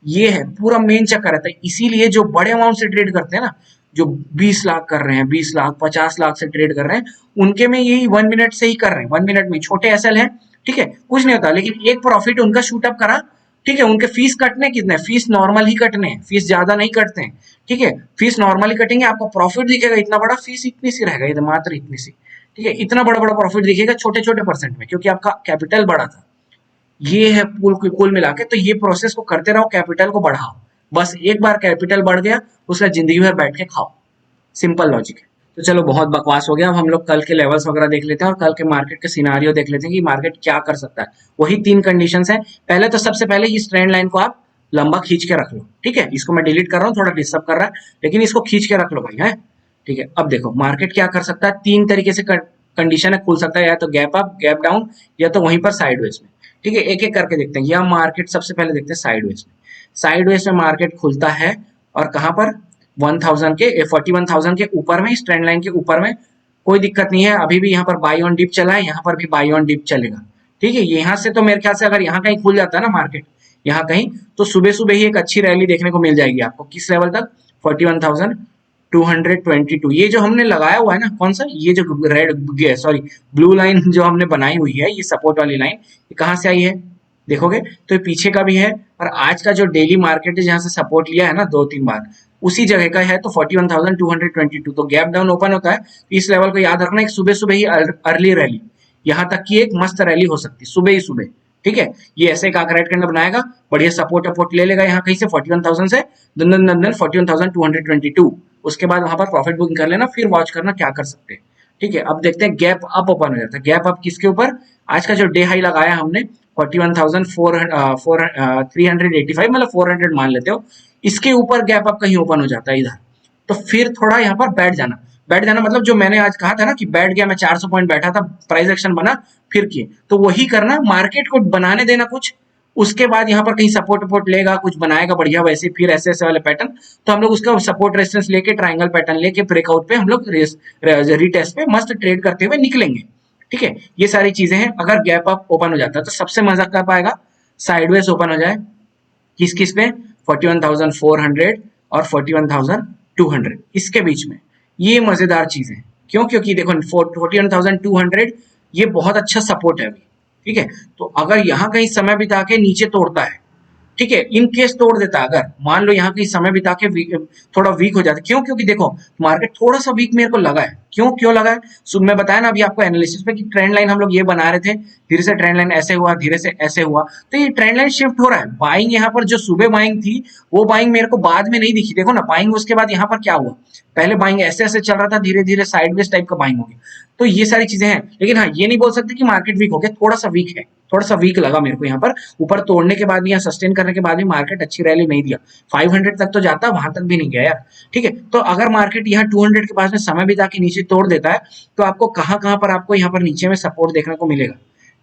ये है पूरा मेन चक्कर रहता है। इसीलिए जो बड़े अमाउंट से ट्रेड करते हैं ना, जो 20 लाख कर रहे हैं, 20 लाख 50 लाख से ट्रेड कर रहे हैं, उनके में यही 1 मिनट से ही कर रहे हैं, 1 मिनट में छोटे एसएल है, ठीक है, कुछ नहीं होता, लेकिन एक प्रॉफिट उनका शूट अप करा, ठीक है। उनके फीस कटने कितने, फीस नॉर्मल ही कटने हैं, फीस ज्यादा नहीं कटते हैं, ठीक है, फीस नॉर्मली कटेंगे, आपको प्रॉफिट दिखेगा इतना बड़ा, फीस इतनी सी रहेगा, मात्र इतनी सी, ठीक है। इतना बड़ा बड़ा प्रॉफिट दिखेगा छोटे छोटे परसेंट में, क्योंकि आपका कैपिटल बड़ा था। ये है कुल मिला के, तो ये प्रोसेस को करते रहो, कैपिटल को बढ़ाओ, बस एक बार कैपिटल बढ़ गया उसका जिंदगी भर बैठ के खाओ, सिंपल लॉजिक है। तो चलो बहुत बकवास हो गया, अब हम लोग कल के लेवल्स वगैरह देख लेते हैं और कल के मार्केट के सिनारियो देख लेते हैं कि मार्केट क्या कर सकता है। वही 3 कंडीशंस है। पहले तो सबसे पहले इस ट्रेंड लाइन को आप लंबा खींच के रख लो, ठीक है। इसको मैं डिलीट कर रहा हूँ, थोड़ा डिस्टर्ब कर रहा है, लेकिन इसको खींच के रख लो भाई, है ठीक है। अब देखो मार्केट क्या कर सकता है, 3 तरीके से कंडीशन है, खुल सकता है, या तो गैप अप, गैप डाउन, या तो वहीं पर साइडवेज में, ठीक है। एक एक करके देखते हैं। यह मार्केट सबसे पहले देखते हैं साइडवेज में। साइडवेज में मार्केट खुलता है और कहां पर, 1000 के 41,000 के ऊपर में, इस ट्रेंड लाइन के ऊपर में, कोई दिक्कत नहीं है। अभी भी यहाँ पर बाई ऑन डिप चला है, यहाँ पर भी बाई ऑन डिप चलेगा, ठीक है। यहाँ से तो मेरे ख्याल से अगर यहाँ कहीं खुल जाता है ना मार्केट, यहाँ कहीं, तो सुबह सुबह ही एक अच्छी रैली देखने को मिल जाएगी आपको, किस लेवल तक, 41,222। ये जो हमने लगाया हुआ है ना, कौन सा, ये जो रेड सॉरी ब्लू लाइन जो हमने बनाई हुई है, ये सपोर्ट वाली लाइन, ये कहाँ से आई है देखोगे तो ये पीछे का भी है, और आज का जो डेली मार्केट है जहां से सपोर्ट लिया है ना 2-3 बार, उसी जगह का है, तो 41,222। तो गैप डाउन ओपन होता है, इस लेवल को याद रखना, एक सुबह सुबह ही अर्ली रैली, यहाँ तक की एक मस्त रैली हो सकती है सुबह ही सुबह, ठीक है। ये ऐसे एक राइट कैंडल बनाएगा, बढ़िया सपोर्ट अपोर्ट ले लेगा यहाँ कहीं से 41,000 से, दन 41,222, उसके बाद वहां पर प्रॉफिट बुकिंग कर लेना, फिर वॉच करना क्या कर सकते हैं, ठीक है। अब देखते हैं गैप अप ओपन हो जाता है। गैप अप किसके ऊपर, आज का जो डे हाई लगाया हमने 41,385, मतलब 400 मान लेते हो, इसके ऊपर गैप अप कहीं ओपन हो जाता है इधर, तो फिर थोड़ा यहाँ पर बैठ जाना मतलब जो मैंने आज कहा था ना कि बैठ गया मैं, 400 पॉइंट बैठा था, प्राइस एक्शन बना, फिर किए, तो वही करना, मार्केट को बनाने देना कुछ, उसके बाद यहाँ पर कहीं सपोर्ट वपोर्ट लेगा, कुछ बनाएगा बढ़िया, वैसे फिर ऐसे ऐसे वाले पैटर्न, तो हम लोग उसका सपोर्ट रेजिस्टेंस लेके, ट्राइंगल पैटर्न लेके, ब्रेकआउट पे हम लोग रीटेस्ट पे मस्त ट्रेड करते हुए निकलेंगे, ठीक है। ये सारी चीजें हैं। अगर गैप अप ओपन हो जाता है तो सबसे मजा कब आएगा, साइडवेज ओपन हो जाए, किस किस पे, 41,400 और 41,200, इसके बीच में, ये मजेदार चीज है। क्यों, क्योंकि देखो 41,200 ये बहुत अच्छा सपोर्ट है अभी, ठीक है। तो अगर यहाँ कहीं समय बिता के नीचे तोड़ता है, ठीक है, इन केस तोड़ देता, अगर मान लो यहाँ की समय बिता के थोड़ा वीक हो जाता है, क्यों, क्योंकि देखो मार्केट थोड़ा सा वीक मेरे को लगा है, क्यों लगा है, मैं बताया ना अभी आपको एनालिसिस पे कि ट्रेंड लाइन हम लोग ये बना रहे थे, धीरे से ट्रेंड लाइन ऐसे हुआ, धीरे से ऐसे हुआ, तो ये ट्रेंड लाइन शिफ्ट हो रहा है। बाइंग यहाँ पर जो सुबह बाइंग थी, वो बाइंग मेरे को बाद में नहीं दिखी, देखो ना बाइंग, उसके बाद यहाँ पर क्या हुआ, पहले बाइंग ऐसे ऐसे चल रहा था, धीरे धीरे साइडवेज टाइप का बाइंग हो गया। तो ये सारी चीजें हैं, लेकिन हाँ ये नहीं बोल सकते कि मार्केट वीक हो गया, थोड़ा सा वीक है, थोड़ा सा वीक लगा मेरे को यहाँ पर, ऊपर तोड़ने के बाद भी, यहाँ सस्टेन करने के बाद भी मार्केट अच्छी रैली नहीं दिया, 500 तक तो जाता, वहां तक भी नहीं गया यार, ठीक है। तो अगर मार्केट यहाँ 200 के पास में समय बिता के नीचे तोड़ देता है, तो आपको कहाँ कहाँ पर आपको यहाँ पर नीचे में सपोर्ट देखने को मिलेगा,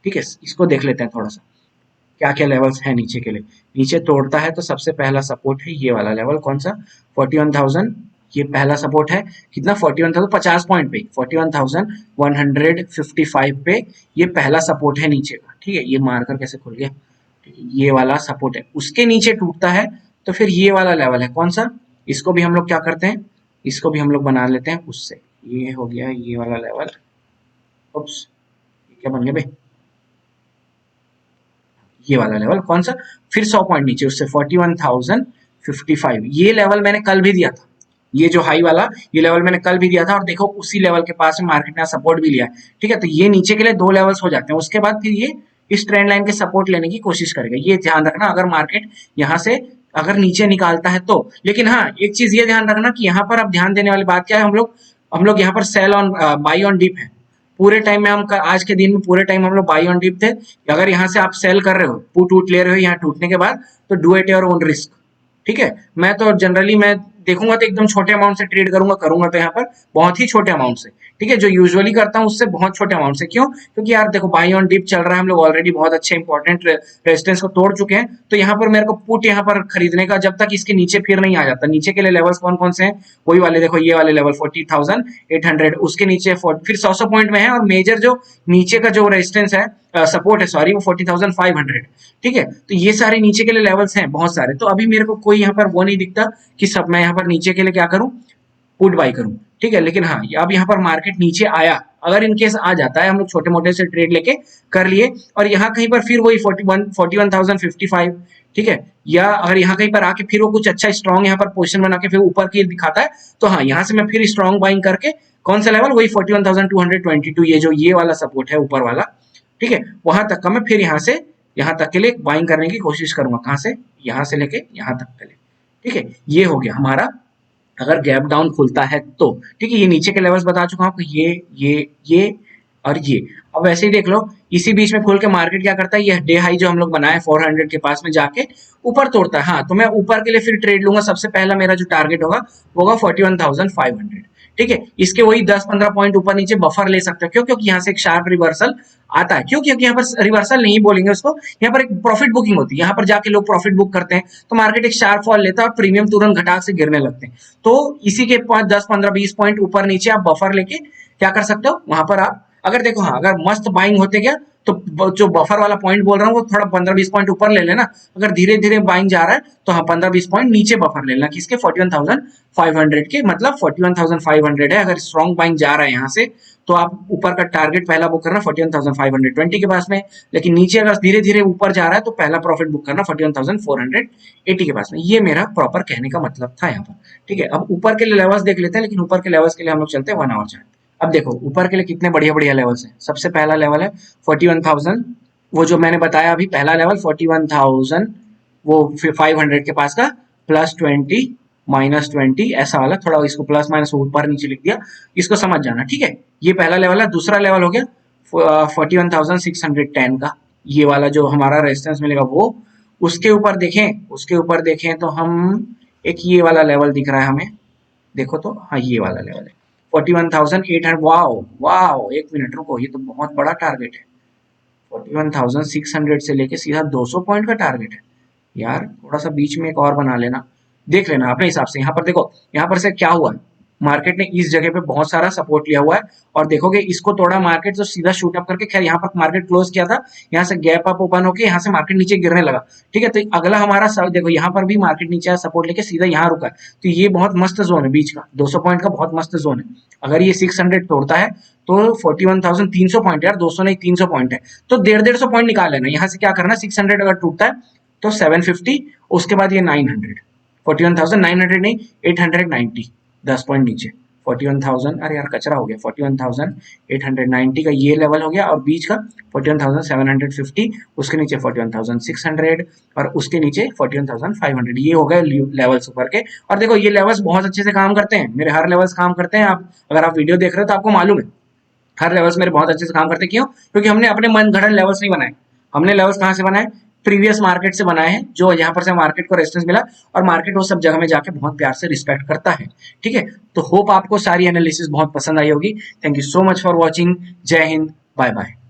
ठीक है। इसको देख लेते हैं थोड़ा सा, क्या क्या लेवल्स है नीचे के लिए। नीचे तोड़ता है तो सबसे पहला सपोर्ट है ये वाला लेवल, कौन सा, 41,000, ये पहला सपोर्ट है, कितना, 41,000, 50 पॉइंट पे, 41,155 पे ये पहला सपोर्ट है नीचे का, ठीक है। ये मार्कर कैसे खुल गया, ये वाला सपोर्ट है, उसके नीचे टूटता है तो फिर ये वाला लेवल है, कौन सा, इसको भी हम लोग क्या करते हैं, इसको भी हम लोग बना लेते हैं उससे, ये हो गया ये वाला लेवल, उप्स क्या बन गया भाई, ये वाला लेवल कौन सा, फिर 100 पॉइंट नीचे उससे, 55 ये लेवल मैंने कल भी दिया था, ये जो हाई वाला ये लेवल मैंने कल भी दिया था और देखो उसी लेवल के पास में मार्केट ने सपोर्ट भी लिया है। ठीक है, तो ये नीचे के लिए 2 लेवल्स हो जाते हैं, उसके बाद फिर ये इस ट्रेंड लाइन के सपोर्ट लेने की कोशिश करेगा। ये ध्यान रखना अगर मार्केट यहाँ से अगर नीचे निकालता है तो। लेकिन हाँ एक चीज ये ध्यान रखना कि यहाँ पर आप ध्यान देने वाली बात क्या है, हम लोग यहाँ पर sell on buy on dip है पूरे टाइम में। हम आज के दिन में पूरे टाइम हम लोग बाई ऑन डिप थे। अगर यहाँ से आप सेल कर रहे हो, पुट वुट ले रहे हो यहाँ टूटने के बाद, तो do it your own risk. ठीक है, मैं तो जनरली मैं देखूंगा तो एकदम छोटे अमाउंट से ट्रेड करूंगा तो यहाँ पर बहुत ही छोटे अमाउंट से। ठीक है, जो यूजुअली करता हूँ उससे बहुत छोटे अमाउंट से। क्यों? क्योंकि यार देखो बाई ऑन डिप चल रहा है, हम लोग ऑलरेडी बहुत अच्छे इंपॉर्टेंट रेजिस्टेंस को तोड़ चुके हैं, तो यहाँ पर मेरे को पुट यहाँ पर खरीदने का, जब तक इसके नीचे फिर नहीं आ जाता। नीचे के लिए लेवल्स कौन कौन से हैं, वही वाले देखो, ये वाले लेवल 40,800, उसके नीचे फिर 100 पॉइंट में है, और मेजर जो नीचे का जो रेजिस्टेंस है सपोर्ट है सॉरी, वो 40,500। ठीक है, तो ये सारे नीचे के लिए लेवल्स हैं बहुत सारे। तो अभी मेरे को कोई यहाँ पर वो नहीं दिखता कि सब मैं यहाँ पर नीचे के लिए क्या करूं, पुट बाई करूं। ठीक है, लेकिन हाँ अब यहाँ पर मार्केट नीचे आया, अगर इनकेस आ जाता है, हम लोग छोटे मोटे से ट्रेड लेके कर लिए और यहाँ कहीं पर फिर वही 41,055, ठीक है, या अगर यहाँ कहीं पर आके फिर वो कुछ अच्छा स्ट्रॉन्ग यहाँ पर पोजीशन बना के फिर ऊपर की दिखाता है, तो हाँ यहाँ से मैं फिर स्ट्रॉन्ग बाइंग करके कौन सा लेवल, वही 41,222, ये जो ये वाला सपोर्ट है ऊपर वाला, ठीक है, वहां तक का मैं फिर यहाँ से यहाँ तक के लिए बाइंग करने की कोशिश करूंगा। कहां से? यहाँ से लेके यहाँ तक के लिए। ठीक है, ये हो गया हमारा अगर गैप डाउन खुलता है तो। ठीक है, ये नीचे के लेवल्स बता चुका हूं आपको, ये और ये। अब वैसे ही देख लो, इसी बीच में खुल के मार्केट क्या करता है, ये डे हाई जो हम लोग बनाए 400 के पास में जाके ऊपर तोड़ता है। हाँ, तो मैं ऊपर के लिए फिर ट्रेड लूंगा। सबसे पहला मेरा जो टारगेट होगा वो होगा 41,500। ठीक है, इसके वही 10-15 पॉइंट ऊपर नीचे बफर ले सकते हो। क्यों? क्योंकि यहाँ से एक शार्प रिवर्सल आता है। क्यों? क्योंकि यहाँ पर रिवर्सल नहीं बोलेंगे उसको, यहाँ पर एक प्रॉफिट बुकिंग होती है। यहाँ पर जाके लोग प्रॉफिट बुक करते हैं, तो मार्केट एक शार्प फॉल लेता है और प्रीमियम तुरंत घटाक से गिरने लगते हैं। तो इसी के 5-10-15-20 पॉइंट ऊपर नीचे आप बफर लेके क्या कर सकते हो, वहां पर आप अगर देखो, हाँ अगर मस्त बाइंग होते गया तो जो बफर वाला पॉइंट बोल रहा हूँ वो थोड़ा 15-20 पॉइंट ऊपर ले लेना। अगर धीरे धीरे बाइंग जा रहा है तो हाँ 15-20 पॉइंट नीचे बफर ले लेना, किसके 41,500 के, मतलब 41,500 है। अगर स्ट्रॉन्ग बाइंग जा रहा है यहाँ से तो आप ऊपर का टारगेट पहला बुक करना 41,520 के पास में, लेकिन नीचे अगर धीरे धीरे ऊपर जा रहा है तो पहला प्रॉफिट बुक करना 41,480 के पास में। ये मेरा प्रॉपर कहने का मतलब था यहाँ पर। ठीक है, अब ऊपर के लिए लेवल्स देख लेते हैं, लेकिन ऊपर के लेवल्स के लिए हम लोग चलते हैं 1 आवर चार्ट। अब देखो ऊपर के लिए कितने बढ़िया बढ़िया लेवल्स हैं। सबसे पहला लेवल है 41,000, वो जो मैंने बताया अभी पहला लेवल 41,000 वो 500 के पास का, +20 -20 ऐसा वाला, थोड़ा इसको प्लस माइनस ऊपर नीचे लिख दिया, इसको समझ जाना। ठीक है, ये पहला लेवल है। दूसरा लेवल हो गया 41,610 का, ये वाला जो हमारा रेजिस्टेंस मिलेगा वो। उसके ऊपर देखें तो हम एक ये वाला लेवल दिख रहा है हमें, देखो तो हाँ ये वाला लेवल है 41,800। वाओ, एक मिनट रुको, ये तो बहुत बड़ा टारगेट है। 41,600 से लेके सीधा 200 पॉइंट का टारगेट है यार। थोड़ा सा बीच में एक और बना लेना, देख लेना अपने हिसाब से। यहाँ पर देखो, यहाँ पर से क्या हुआ, मार्केट ने इस जगह पे बहुत सारा सपोर्ट लिया हुआ है और देखोगे इसको तोड़ा मार्केट तो सीधा शूट अप करके, खैर यहाँ पर मार्केट क्लोज किया था, यहाँ से गैप अप ओपन होके यहाँ से मार्केट नीचे गिरने लगा। ठीक है, तो अगला हमारा देखो यहाँ पर भी मार्केट नीचे सपोर्ट लेके सीधा यहाँ रुका है, तो ये बहुत मस्त जोन है बीच का, 200 पॉइंट का बहुत मस्त जोन है। अगर ये 600 तोड़ता है तो 41,300 पॉइंट, यार 200 नहीं 300 पॉइंट है, तो 150 पॉइंट निकाल लेना। यहाँ से क्या करना, 600 अगर टूटता है तो 750, उसके बाद ये 900, 41,900 नहीं 890, 10 पॉइंट नीचे 41,000, अरे यार कचरा हो गया, 41,890 का ये लेवल हो गया, और बीच का 41,750, उसके नीचे 41,600 और उसके नीचे 41,500। ये हो गए लेवल्स ऊपर के। और देखो ये लेवल्स बहुत अच्छे से काम करते हैं, मेरे हर लेवल्स काम करते हैं। आप अगर आप वीडियो देख रहे हो तो आपको मालूम है हर लेवल्स मेरे बहुत अच्छे से काम करते हैं। क्यों? क्योंकि हमने अपने मन गढ़ंत लेवल्स नहीं बनाए, हमने लेवल्स कहाँ से बनाए, प्रीवियस मार्केट से बनाए हैं, जो यहाँ पर से मार्केट को रेजिस्टेंस मिला और मार्केट वो सब जगह में जाके बहुत प्यार से रिस्पेक्ट करता है। ठीक है, तो होप आपको सारी एनालिसिस बहुत पसंद आई होगी। Thank you so much for watching. जय हिंद, बाय बाय।